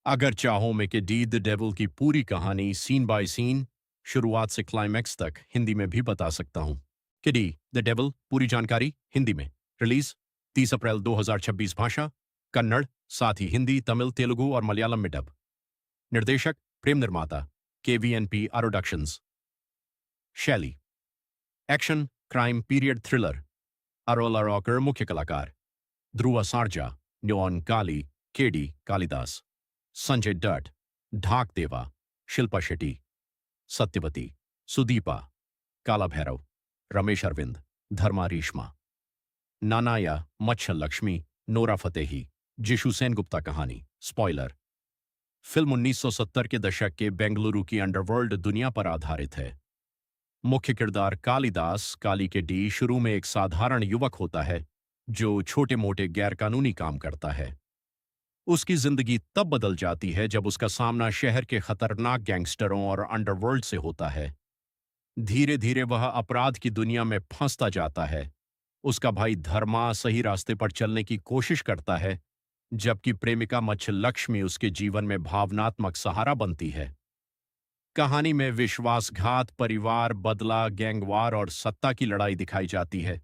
अगर चाहो मैं कि डी द डेविल की पूरी कहानी सीन बाय सीन, शुरुआत से क्लाइमैक्स तक हिंदी में भी बता सकता हूं। कि डी द डेविल पूरी जानकारी हिंदी में। रिलीज 30 अप्रैल 2026। भाषा कन्नड़, साथ ही हिंदी, तमिल, तेलुगु और मलयालम में डब। निर्देशक प्रेम निर्माता KVNP प्रोडक्शंस। शैली एक्शन, क्राइम, पीरियड, थ्रिलर। अरोला रॉकर मुख्य कलाकार। ध्रुवा सार्जा, न्योन Kaali, KD Kalidas, Sanjay Dutt, Dhak Deva, Shilpa Shetty, Satyavati, Sudeepa, Kala Bhairav, Ramesh Aravind, Dharma Reshma, Nanaiah, Machhalakshmi, Nora Fatehi, Jisshu Sengupta. कहानी स्पॉइलर। फिल्म 1970 के दशक के बेंगलुरु की अंडरवर्ल्ड दुनिया पर आधारित है। मुख्य किरदार कालिदास, काली के डी, शुरू में एक साधारण युवक होता है जो छोटे मोटे गैरकानूनी काम करता है। उसकी जिंदगी तब बदल जाती है जब उसका सामना शहर के खतरनाक गैंगस्टरों और अंडरवर्ल्ड से होता है। धीरे धीरे वह अपराध की दुनिया में फंसता जाता है। उसका भाई धर्मा सही रास्ते पर चलने की कोशिश करता है, जबकि प्रेमिका मच्छलक्ष्मी उसके जीवन में भावनात्मक सहारा बनती है। कहानी में विश्वासघात, परिवार, बदला, गैंगवार और सत्ता की लड़ाई दिखाई जाती है।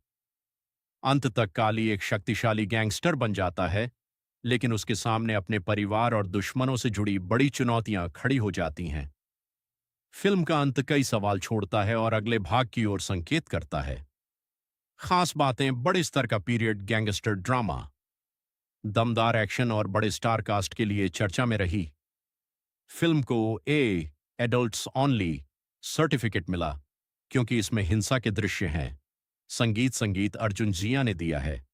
अंत तक काली एक शक्तिशाली गैंगस्टर बन जाता है, लेकिन उसके सामने अपने परिवार और दुश्मनों से जुड़ी बड़ी चुनौतियां खड़ी हो जाती हैं। फिल्म का अंत कई सवाल छोड़ता है और अगले भाग की ओर संकेत करता है। खास बातें, बड़े स्तर का पीरियड गैंगस्टर ड्रामा, दमदार एक्शन और बड़े स्टार कास्ट के लिए चर्चा में रही। फिल्म को एडल्ट्स ओनली सर्टिफिकेट मिला क्योंकि इसमें हिंसा के दृश्य हैं। संगीत अर्जुन जिया ने दिया है।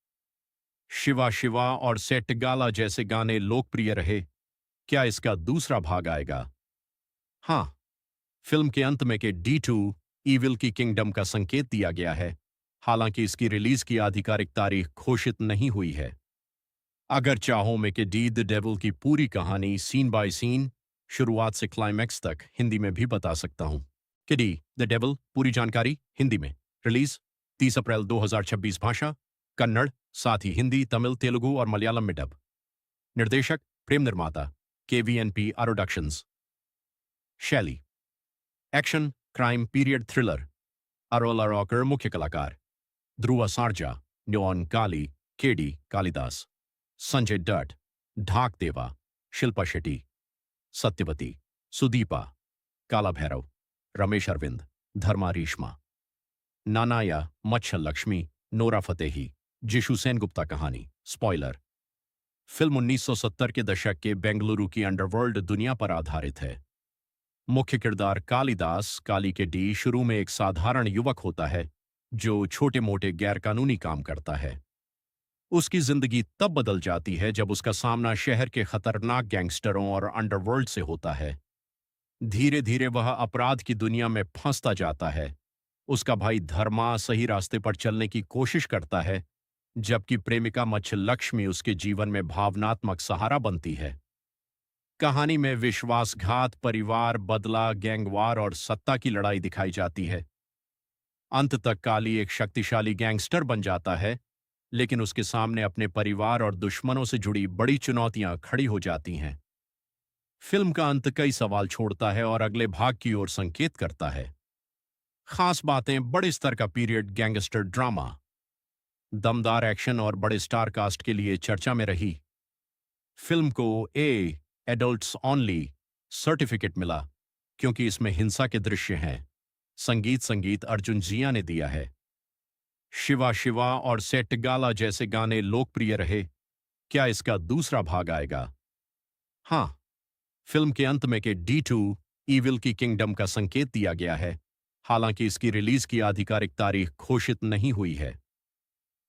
शिवा शिवा और सेट गाला जैसे गाने लोकप्रिय रहे। क्या इसका दूसरा भाग आएगा? हाँ, फिल्म के अंत में के D2 ईविल की किंगडम का संकेत दिया गया है, हालांकि इसकी रिलीज की आधिकारिक तारीख घोषित नहीं हुई है। अगर चाहो मैं कि डी द डेविल की पूरी कहानी सीन बाय सीन, शुरुआत से क्लाइमैक्स तक हिंदी में भी बता सकता हूं। कि डी द डेविल पूरी जानकारी हिंदी में। रिलीज 30 अप्रैल 2026। भाषा कन्नड़, साथ ही हिंदी, तमिल, तेलुगु और मलयालम में डब। निर्देशक प्रेम निर्माता KVNP प्रोडक्शंस। शैली एक्शन, क्राइम, पीरियड थ्रिलर। अरोला रॉकर मुख्य कलाकार, ध्रुवा सार्जा, न्योन Kaali, KD Kalidas, Sanjay Dutt, Dhak Deva, Shilpa Shetty, Satyavati, Sudeepa, Kala Bhairav, Ramesh Aravind, Dharma Reshma, Nanaiah, Machhalakshmi, Nora Fatehi, Jisshu Sengupta. कहानी स्पॉइलर। फिल्म 1970 के दशक के बेंगलुरु की अंडरवर्ल्ड दुनिया पर आधारित है। मुख्य किरदार कालिदास काली के डी शुरू में एक साधारण युवक होता है जो छोटे मोटे गैरकानूनी काम करता है। उसकी जिंदगी तब बदल जाती है जब उसका सामना शहर के खतरनाक गैंगस्टरों और अंडरवर्ल्ड से होता है। धीरे धीरे वह अपराध की दुनिया में फंसता जाता है। उसका भाई धर्मा सही रास्ते पर चलने की कोशिश करता है, जबकि प्रेमिका मच्छल लक्ष्मी उसके जीवन में भावनात्मक सहारा बनती है। कहानी में विश्वासघात, परिवार, बदला, गैंगवार और सत्ता की लड़ाई दिखाई जाती है। अंत तक काली एक शक्तिशाली गैंगस्टर बन जाता है, लेकिन उसके सामने अपने परिवार और दुश्मनों से जुड़ी बड़ी चुनौतियां खड़ी हो जाती हैं। फिल्म का अंत कई सवाल छोड़ता है और अगले भाग की ओर संकेत करता है। खास बातें, बड़े स्तर का पीरियड गैंगस्टर ड्रामा, दमदार एक्शन और बड़े स्टार कास्ट के लिए चर्चा में रही। फिल्म को एडल्ट्स ओनली सर्टिफिकेट मिला क्योंकि इसमें हिंसा के दृश्य हैं। संगीत अर्जुन जिया ने दिया है। शिवा शिवा और सेट गाला जैसे गाने लोकप्रिय रहे। क्या इसका दूसरा भाग आएगा? हाँ, फिल्म के अंत में के D2 ईविल की किंगडम का संकेत दिया गया है, हालांकि इसकी रिलीज की आधिकारिक तारीख घोषित नहीं हुई है।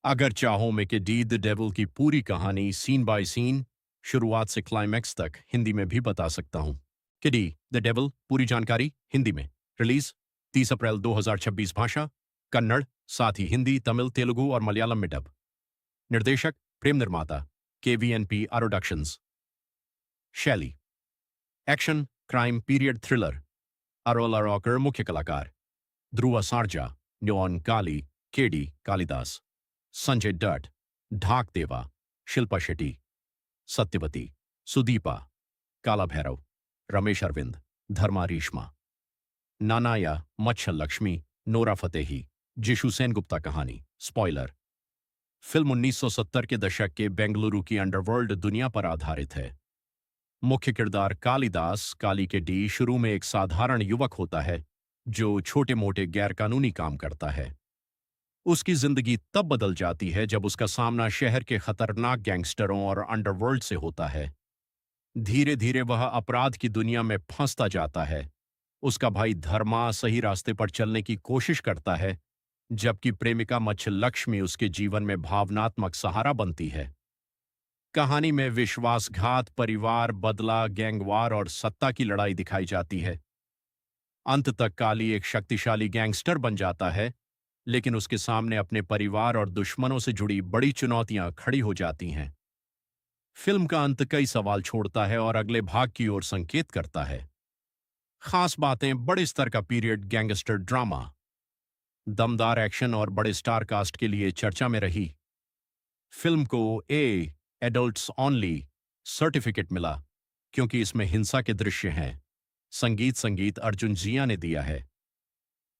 अगर चाहो मैं कि डी द डेविल की पूरी कहानी सीन बाय सीन, शुरुआत से क्लाइमैक्स तक हिंदी में भी बता सकता हूं। कि डी द डेविल पूरी जानकारी हिंदी में। रिलीज 30 अप्रैल 2026। भाषा कन्नड़, साथ ही हिंदी, तमिल, तेलुगु और मलयालम में डब। निर्देशक प्रेम निर्माता KVNP प्रोडक्शंस। शैली एक्शन, क्राइम, पीरियड थ्रिलर। अरोला रॉकर मुख्य कलाकार, ध्रुवा सार्जा, न्योन Kaali, KD Kalidas, Sanjay Dutt, Dhak Deva, Shilpa Shetty, Satyavati, Sudeepa, Kala Bhairav, Ramesh Aravind, Dharma Reshma, Nanaiah, Machhalakshmi, Nora Fatehi, Jisshu Sengupta. कहानी स्पॉइलर। फिल्म 1970 के दशक के बेंगलुरु की अंडरवर्ल्ड दुनिया पर आधारित है। मुख्य किरदार कालिदास काली के डी शुरू में एक साधारण युवक होता है जो छोटे मोटे गैरकानूनी काम करता है। उसकी जिंदगी तब बदल जाती है जब उसका सामना शहर के खतरनाक गैंगस्टरों और अंडरवर्ल्ड से होता है। धीरे धीरे वह अपराध की दुनिया में फंसता जाता है। उसका भाई धर्मा सही रास्ते पर चलने की कोशिश करता है, जबकि प्रेमिका मच्छल लक्ष्मी उसके जीवन में भावनात्मक सहारा बनती है। कहानी में विश्वासघात, परिवार, बदला, गैंगवार और सत्ता की लड़ाई दिखाई जाती है। अंत तक काली एक शक्तिशाली गैंगस्टर बन जाता है, लेकिन उसके सामने अपने परिवार और दुश्मनों से जुड़ी बड़ी चुनौतियां खड़ी हो जाती हैं। फिल्म का अंत कई सवाल छोड़ता है और अगले भाग की ओर संकेत करता है। खास बातें, बड़े स्तर का पीरियड गैंगस्टर ड्रामा, दमदार एक्शन और बड़े स्टार कास्ट के लिए चर्चा में रही। फिल्म को एडल्ट्स ओनली सर्टिफिकेट मिला क्योंकि इसमें हिंसा के दृश्य हैं। संगीत अर्जुन जिया ने दिया है।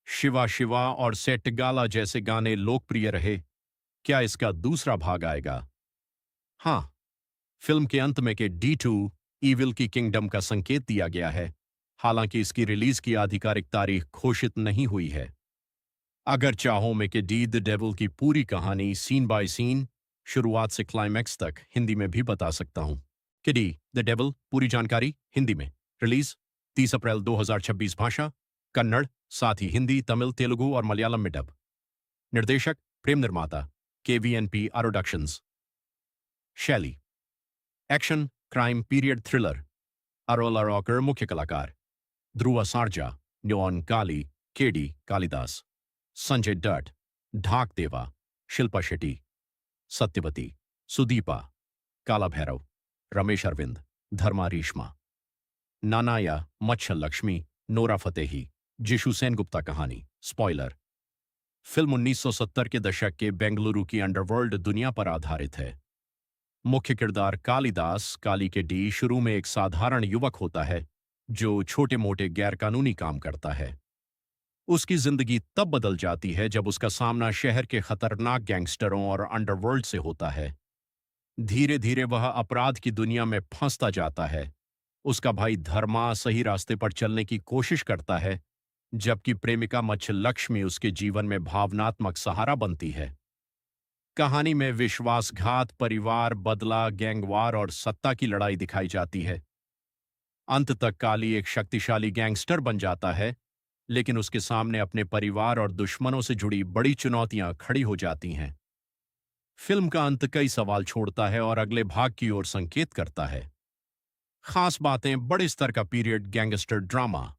शिवा शिवा और सेट गाला जैसे गाने लोकप्रिय रहे। क्या इसका दूसरा भाग आएगा? हाँ, फिल्म के अंत में के D2 ईविल की किंगडम का संकेत दिया गया है, हालांकि इसकी रिलीज की आधिकारिक तारीख घोषित नहीं हुई है। अगर चाहो मैं कि डी द डेविल की पूरी कहानी सीन बाय सीन शुरुआत से क्लाइमैक्स तक हिंदी में भी बता सकता हूं कि डी द डेविल पूरी जानकारी हिंदी में रिलीज 30 अप्रैल 2026 भाषा कन्नड़ साथ ही हिंदी तमिल तेलुगु और मलयालम में डब निर्देशक प्रेम निर्माता KVNP प्रोडक्शंस शैली एक्शन क्राइम पीरियड थ्रिलर अरोला रॉकर मुख्य कलाकार ध्रुवा सारजा न्योन Kaali KD Kalidas Sanjay Dutt Dhak Deva Shilpa Shetty Satyavati Sudeepa Kala Bhairav Ramesh Aravind Dharma Reshma Nanaiah Machhalakshmi Nora Fatehi Jisshu Sengupta कहानी स्पॉइलर फिल्म 1970 के दशक के बेंगलुरु की अंडरवर्ल्ड दुनिया पर आधारित है। मुख्य किरदार कालिदास काली के डी शुरू में एक साधारण युवक होता है जो छोटे मोटे गैरकानूनी काम करता है। उसकी जिंदगी तब बदल जाती है जब उसका सामना शहर के खतरनाक गैंगस्टरों और अंडरवर्ल्ड से होता है। धीरे धीरे वह अपराध की दुनिया में फंसता जाता है। उसका भाई धर्मा सही रास्ते पर चलने की कोशिश करता है, जबकि प्रेमिका मच्छलक्ष्मी उसके जीवन में भावनात्मक सहारा बनती है। कहानी में विश्वासघात, परिवार, बदला, गैंगवार और सत्ता की लड़ाई दिखाई जाती है। अंत तक काली एक शक्तिशाली गैंगस्टर बन जाता है, लेकिन उसके सामने अपने परिवार और दुश्मनों से जुड़ी बड़ी चुनौतियां खड़ी हो जाती हैं। फिल्म का अंत कई सवाल छोड़ता है और अगले भाग की ओर संकेत करता है। खास बातें बड़े स्तर का पीरियड गैंगस्टर ड्रामा,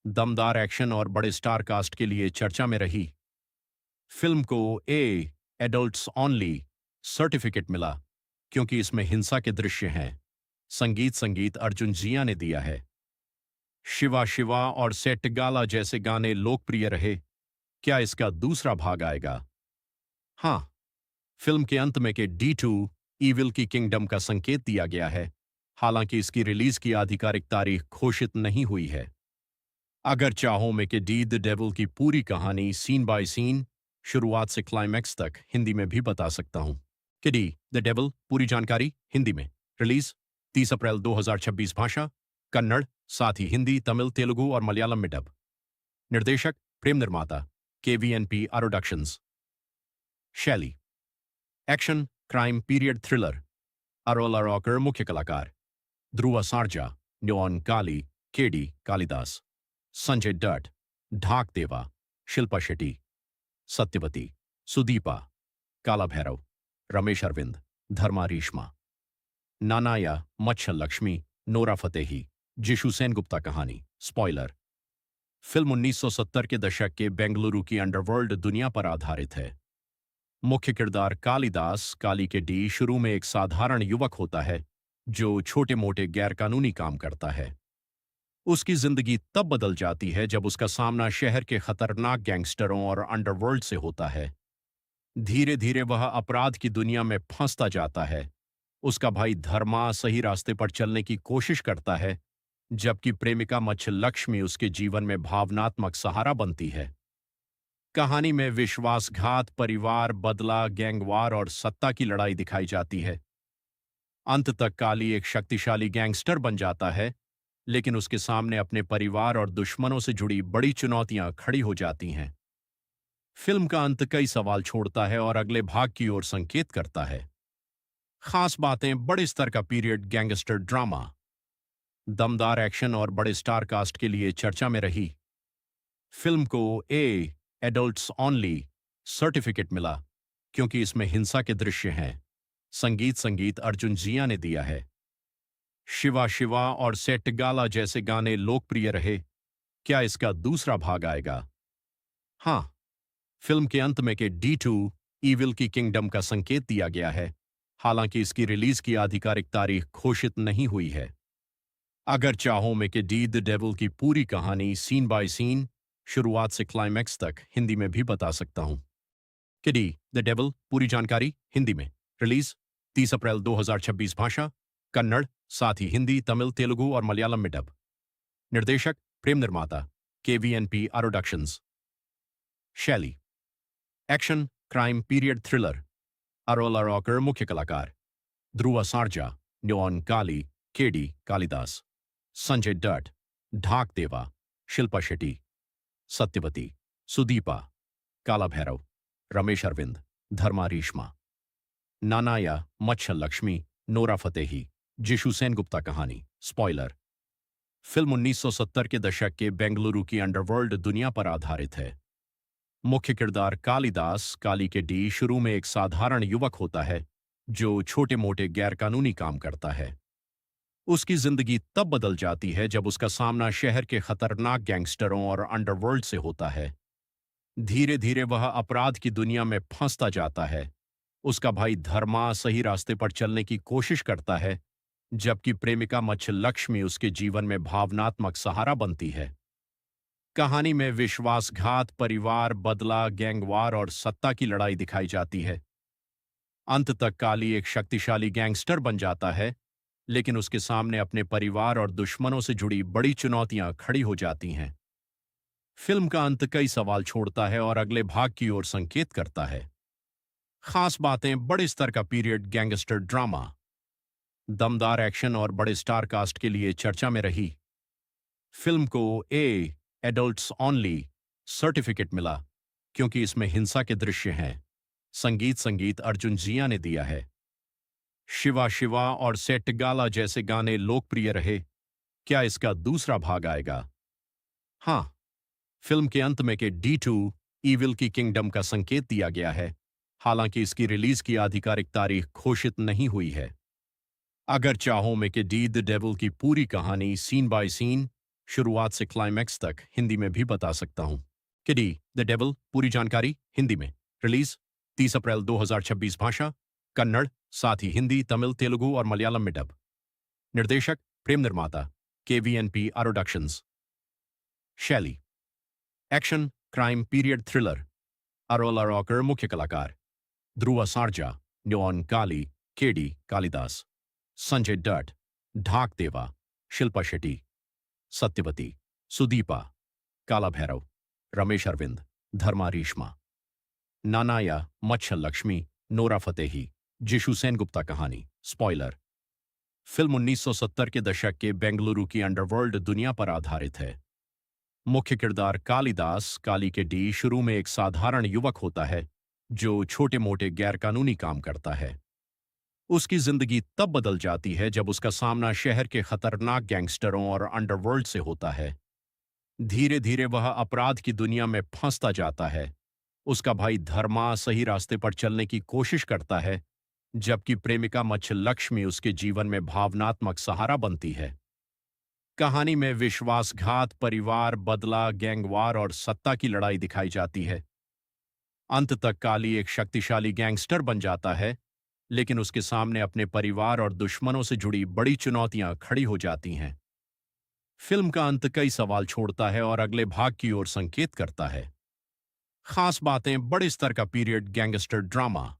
दमदार एक्शन और बड़े स्टार कास्ट के लिए चर्चा में रही। फिल्म को एडल्ट्स ओनली सर्टिफिकेट मिला क्योंकि इसमें हिंसा के दृश्य हैं। संगीत अर्जुन जिया ने दिया है। शिवा शिवा और सेट गाला जैसे गाने लोकप्रिय रहे। क्या इसका दूसरा भाग आएगा? हाँ, फिल्म के अंत में के D2 ईविल की किंगडम का संकेत दिया गया है, हालांकि इसकी रिलीज की आधिकारिक तारीख घोषित नहीं हुई है। अगर चाहो मैं कि डी द डेविल की पूरी कहानी सीन बाय सीन शुरुआत से क्लाइमैक्स तक हिंदी में भी बता सकता हूं कि डी द डेविल पूरी जानकारी हिंदी में रिलीज 30 अप्रैल 2026 भाषा कन्नड़ साथ ही हिंदी तमिल तेलुगु और मलयालम में डब निर्देशक प्रेम निर्माता KVNP प्रोडक्शंस शैली एक्शन क्राइम पीरियड थ्रिलर अरोला रॉकर मुख्य कलाकार ध्रुवा सारजा न्योन Kaali KD Kalidas Sanjay Dutt Dhak Deva Shilpa Shetty Satyavati Sudeepa Kala Bhairav Ramesh Aravind Dharma Reshma Nanaiah Machhalakshmi Nora Fatehi Jisshu Sengupta कहानी स्पॉइलर फिल्म 1970 के दशक के बेंगलुरु की अंडरवर्ल्ड दुनिया पर आधारित है। मुख्य किरदार कालिदास काली के डी शुरू में एक साधारण युवक होता है जो छोटे मोटे गैरकानूनी काम करता है। उसकी जिंदगी तब बदल जाती है जब उसका सामना शहर के खतरनाक गैंगस्टरों और अंडरवर्ल्ड से होता है। धीरे धीरे वह अपराध की दुनिया में फंसता जाता है। उसका भाई धर्मा सही रास्ते पर चलने की कोशिश करता है, जबकि प्रेमिका मच्छलक्ष्मी उसके जीवन में भावनात्मक सहारा बनती है। कहानी में विश्वासघात, परिवार, बदला, गैंगवार और सत्ता की लड़ाई दिखाई जाती है। अंत तक काली एक शक्तिशाली गैंगस्टर बन जाता है, लेकिन उसके सामने अपने परिवार और दुश्मनों से जुड़ी बड़ी चुनौतियां खड़ी हो जाती हैं। फिल्म का अंत कई सवाल छोड़ता है और अगले भाग की ओर संकेत करता है। खास बातें बड़े स्तर का पीरियड गैंगस्टर ड्रामा, दमदार एक्शन और बड़े स्टार कास्ट के लिए चर्चा में रही। फिल्म को एडल्ट्स ओनली सर्टिफिकेट मिला क्योंकि इसमें हिंसा के दृश्य हैं। संगीत अर्जुन जिया ने दिया है। शिवा शिवा और सेट गाला जैसे गाने लोकप्रिय रहे। क्या इसका दूसरा भाग आएगा? हाँ, फिल्म के अंत में के D2 ईविल की किंगडम का संकेत दिया गया है, हालांकि इसकी रिलीज की आधिकारिक तारीख घोषित नहीं हुई है। अगर चाहो मैं कि डी द डेविल की पूरी कहानी सीन बाय सीन शुरुआत से क्लाइमैक्स तक हिंदी में भी बता सकता हूं कि डी द डेविल पूरी जानकारी हिंदी में रिलीज 30 अप्रैल 2026 भाषा कन्नड़ साथ ही हिंदी तमिल तेलुगु और मलयालम में डब निर्देशक प्रेम निर्माता KVNP प्रोडक्शंस शैली एक्शन क्राइम पीरियड थ्रिलर अरोला रॉकर मुख्य कलाकार ध्रुवा सारजा न्योन काली केडी कालिदास संजय डट ढाक देवा शिल्पा शेट्टी सत्यवती सुदीपा काला भैरव, रमेश अरविंद, धर्मा रेशमा, नानाया, मच्छर लक्ष्मी, नोरा फतेही, जिशु सेनगुप्ता कहानी। स्पॉइलर। फिल्म 1970 के दशक के बेंगलुरु की अंडरवर्ल्ड दुनिया पर आधारित है। मुख्य किरदार कालिदास काली के डी शुरू में एक साधारण युवक होता है जो छोटे मोटे गैरकानूनी काम करता है। उसकी जिंदगी तब बदल जाती है जब उसका सामना शहर के खतरनाक गैंगस्टरों और अंडरवर्ल्ड से होता है। धीरे धीरे वह अपराध की दुनिया में फंसता जाता है। उसका भाई धर्मा सही रास्ते पर चलने की कोशिश करता है, जबकि प्रेमिका मच्छ लक्ष्मी उसके जीवन में भावनात्मक सहारा बनती है। कहानी में विश्वासघात, परिवार, बदला, गैंगवार और सत्ता की लड़ाई दिखाई जाती है। अंत तक काली एक शक्तिशाली गैंगस्टर बन जाता है, लेकिन उसके सामने अपने परिवार और दुश्मनों से जुड़ी बड़ी चुनौतियां खड़ी हो जाती हैं। फिल्म का अंत कई सवाल छोड़ता है और अगले भाग की ओर संकेत करता है। खास बातें: बड़े स्तर का पीरियड गैंगस्टर ड्रामा, दमदार एक्शन और बड़े स्टार कास्ट के लिए चर्चा में रही। फिल्म को एडल्ट्स ओनली सर्टिफिकेट मिला क्योंकि इसमें हिंसा के दृश्य हैं। संगीत अर्जुन जिया ने दिया है। शिवा शिवा और सेट गाला जैसे गाने लोकप्रिय रहे। क्या इसका दूसरा भाग आएगा? हाँ, फिल्म के अंत में के D2 ईविल की किंगडम का संकेत दिया गया है, हालांकि इसकी रिलीज की आधिकारिक तारीख घोषित नहीं हुई है। अगर चाहो मैं कि डी द डेविल की पूरी कहानी सीन बाय सीन, शुरुआत से क्लाइमैक्स तक हिंदी में भी बता सकता हूं। कि डी द डेविल पूरी जानकारी हिंदी में। रिलीज 30 अप्रैल 2026। भाषा कन्नड़, साथ ही हिंदी, तमिल, तेलुगु और मलयालम में डब। निर्देशक प्रेम निर्माता KVNP प्रोडक्शंस। शैली एक्शन, क्राइम, पीरियड थ्रिलर। अरोला रॉकर मुख्य कलाकार। ध्रुवा सार्जा, न्योन काली, केडी कालिदास, संजय डट, ढाक देवा, शिल्पा शेट्टी, सत्यवती, सुदीपा, काला भैरव, रमेश अरविंद, धर्मा रेशमा, नानाया, मच्छर लक्ष्मी, नोरा फतेही, जिशु सेनगुप्ता कहानी। स्पॉइलर। फिल्म 1970 के दशक के बेंगलुरु की अंडरवर्ल्ड दुनिया पर आधारित है। मुख्य किरदार कालिदास काली के डी शुरू में एक साधारण युवक होता है जो छोटे मोटे गैरकानूनी काम करता है। उसकी जिंदगी तब बदल जाती है जब उसका सामना शहर के खतरनाक गैंगस्टरों और अंडरवर्ल्ड से होता है। धीरे धीरे वह अपराध की दुनिया में फंसता जाता है। उसका भाई धर्मा सही रास्ते पर चलने की कोशिश करता है, जबकि प्रेमिका मच्छ लक्ष्मी उसके जीवन में भावनात्मक सहारा बनती है। कहानी में विश्वासघात, परिवार, बदला, गैंगवार और सत्ता की लड़ाई दिखाई जाती है। अंत तक काली एक शक्तिशाली गैंगस्टर बन जाता है, लेकिन उसके सामने अपने परिवार और दुश्मनों से जुड़ी बड़ी चुनौतियां खड़ी हो जाती हैं। फिल्म का अंत कई सवाल छोड़ता है और अगले भाग की ओर संकेत करता है। खास बातें: बड़े स्तर का पीरियड गैंगस्टर ड्रामा,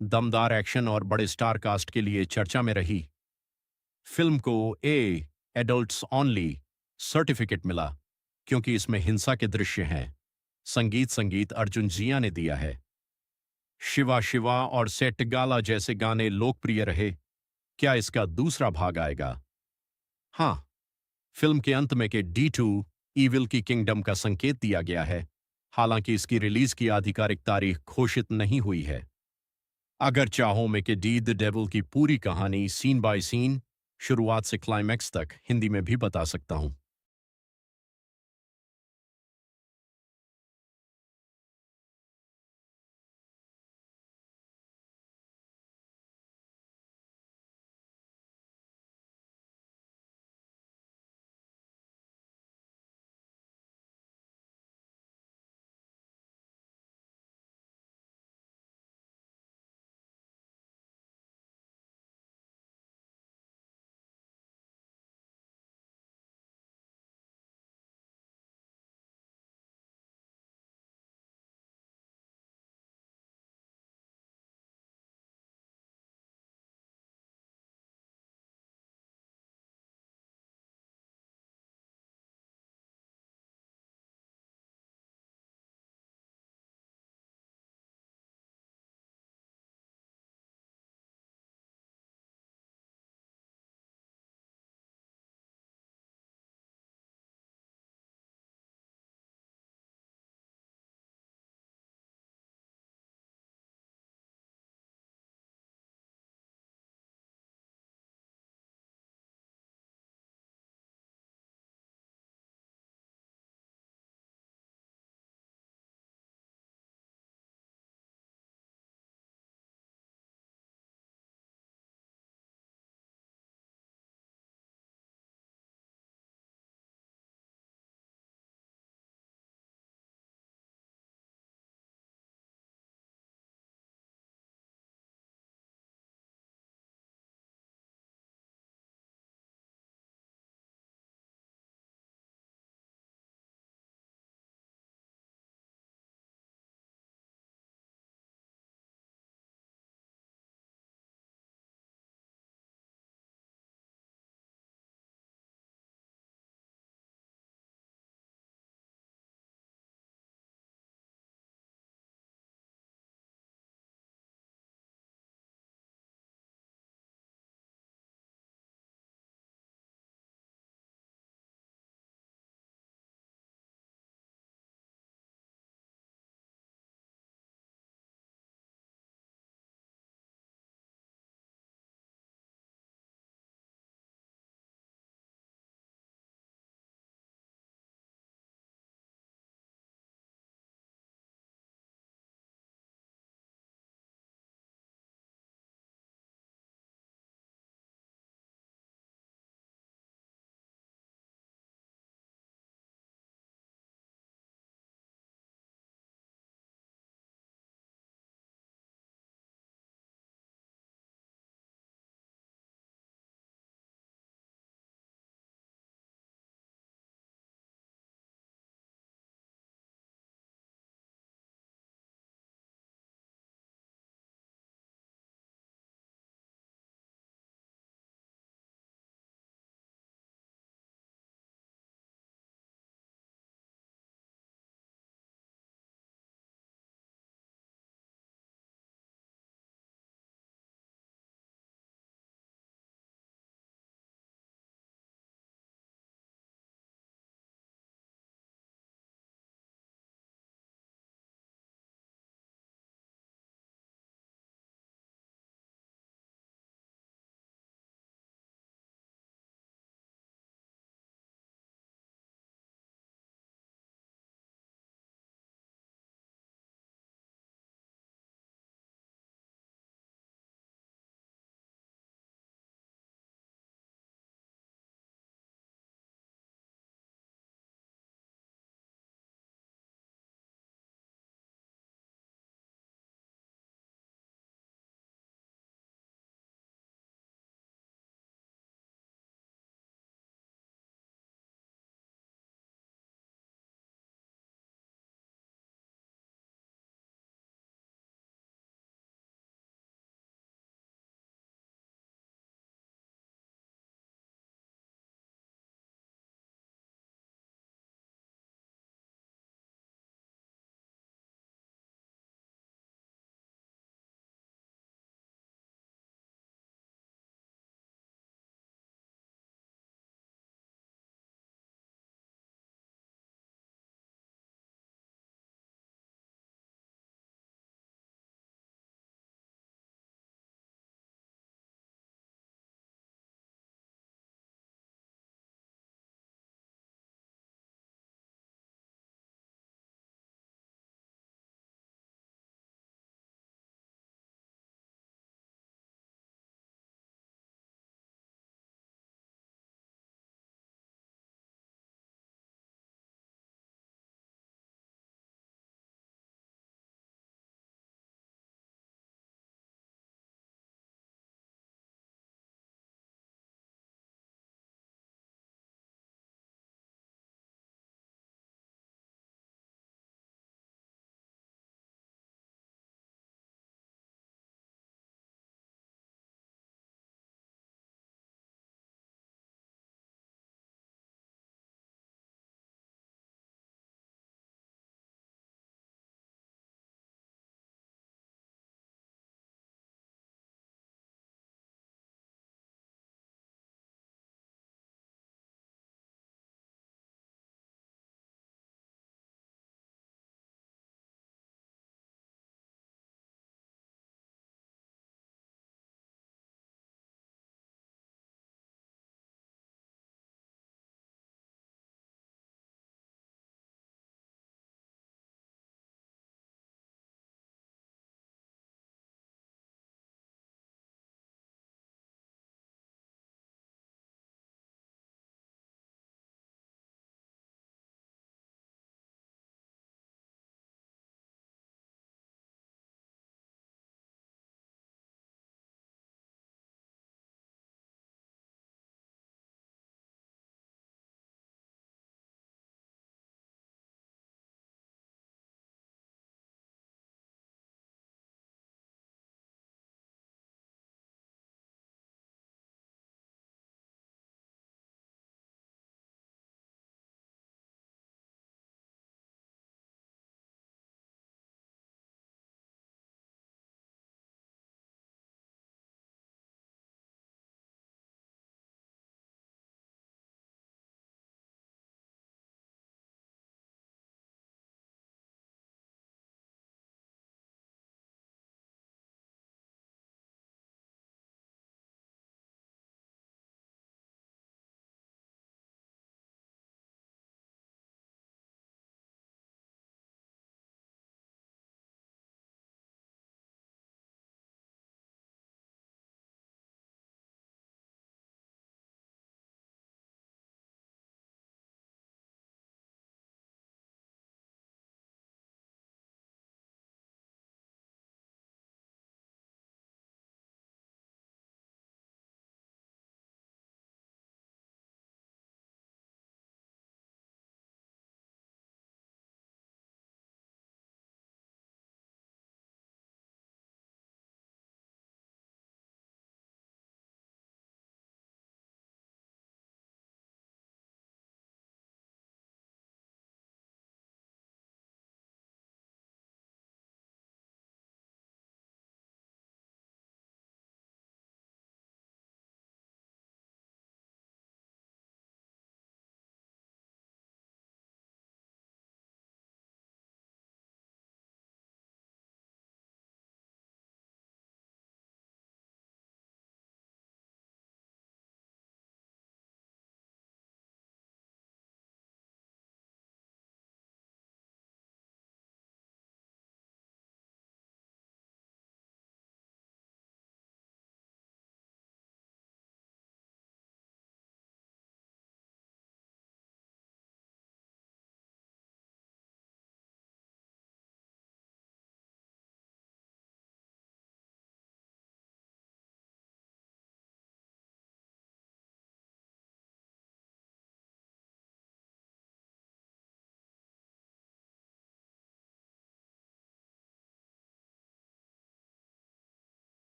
दमदार एक्शन और बड़े स्टार कास्ट के लिए चर्चा में रही। फिल्म को एडल्ट्स ओनली सर्टिफिकेट मिला क्योंकि इसमें हिंसा के दृश्य हैं। संगीत अर्जुन जिया ने दिया है। शिवा शिवा और सेट गाला जैसे गाने लोकप्रिय रहे। क्या इसका दूसरा भाग आएगा? हाँ, फिल्म के अंत में के D2 ईविल की किंगडम का संकेत दिया गया है, हालांकि इसकी रिलीज की आधिकारिक तारीख घोषित नहीं हुई है। अगर चाहो मैं कि डी द डेविल की पूरी कहानी सीन बाय सीन, शुरुआत से क्लाइमैक्स तक हिंदी में भी बता सकता हूं।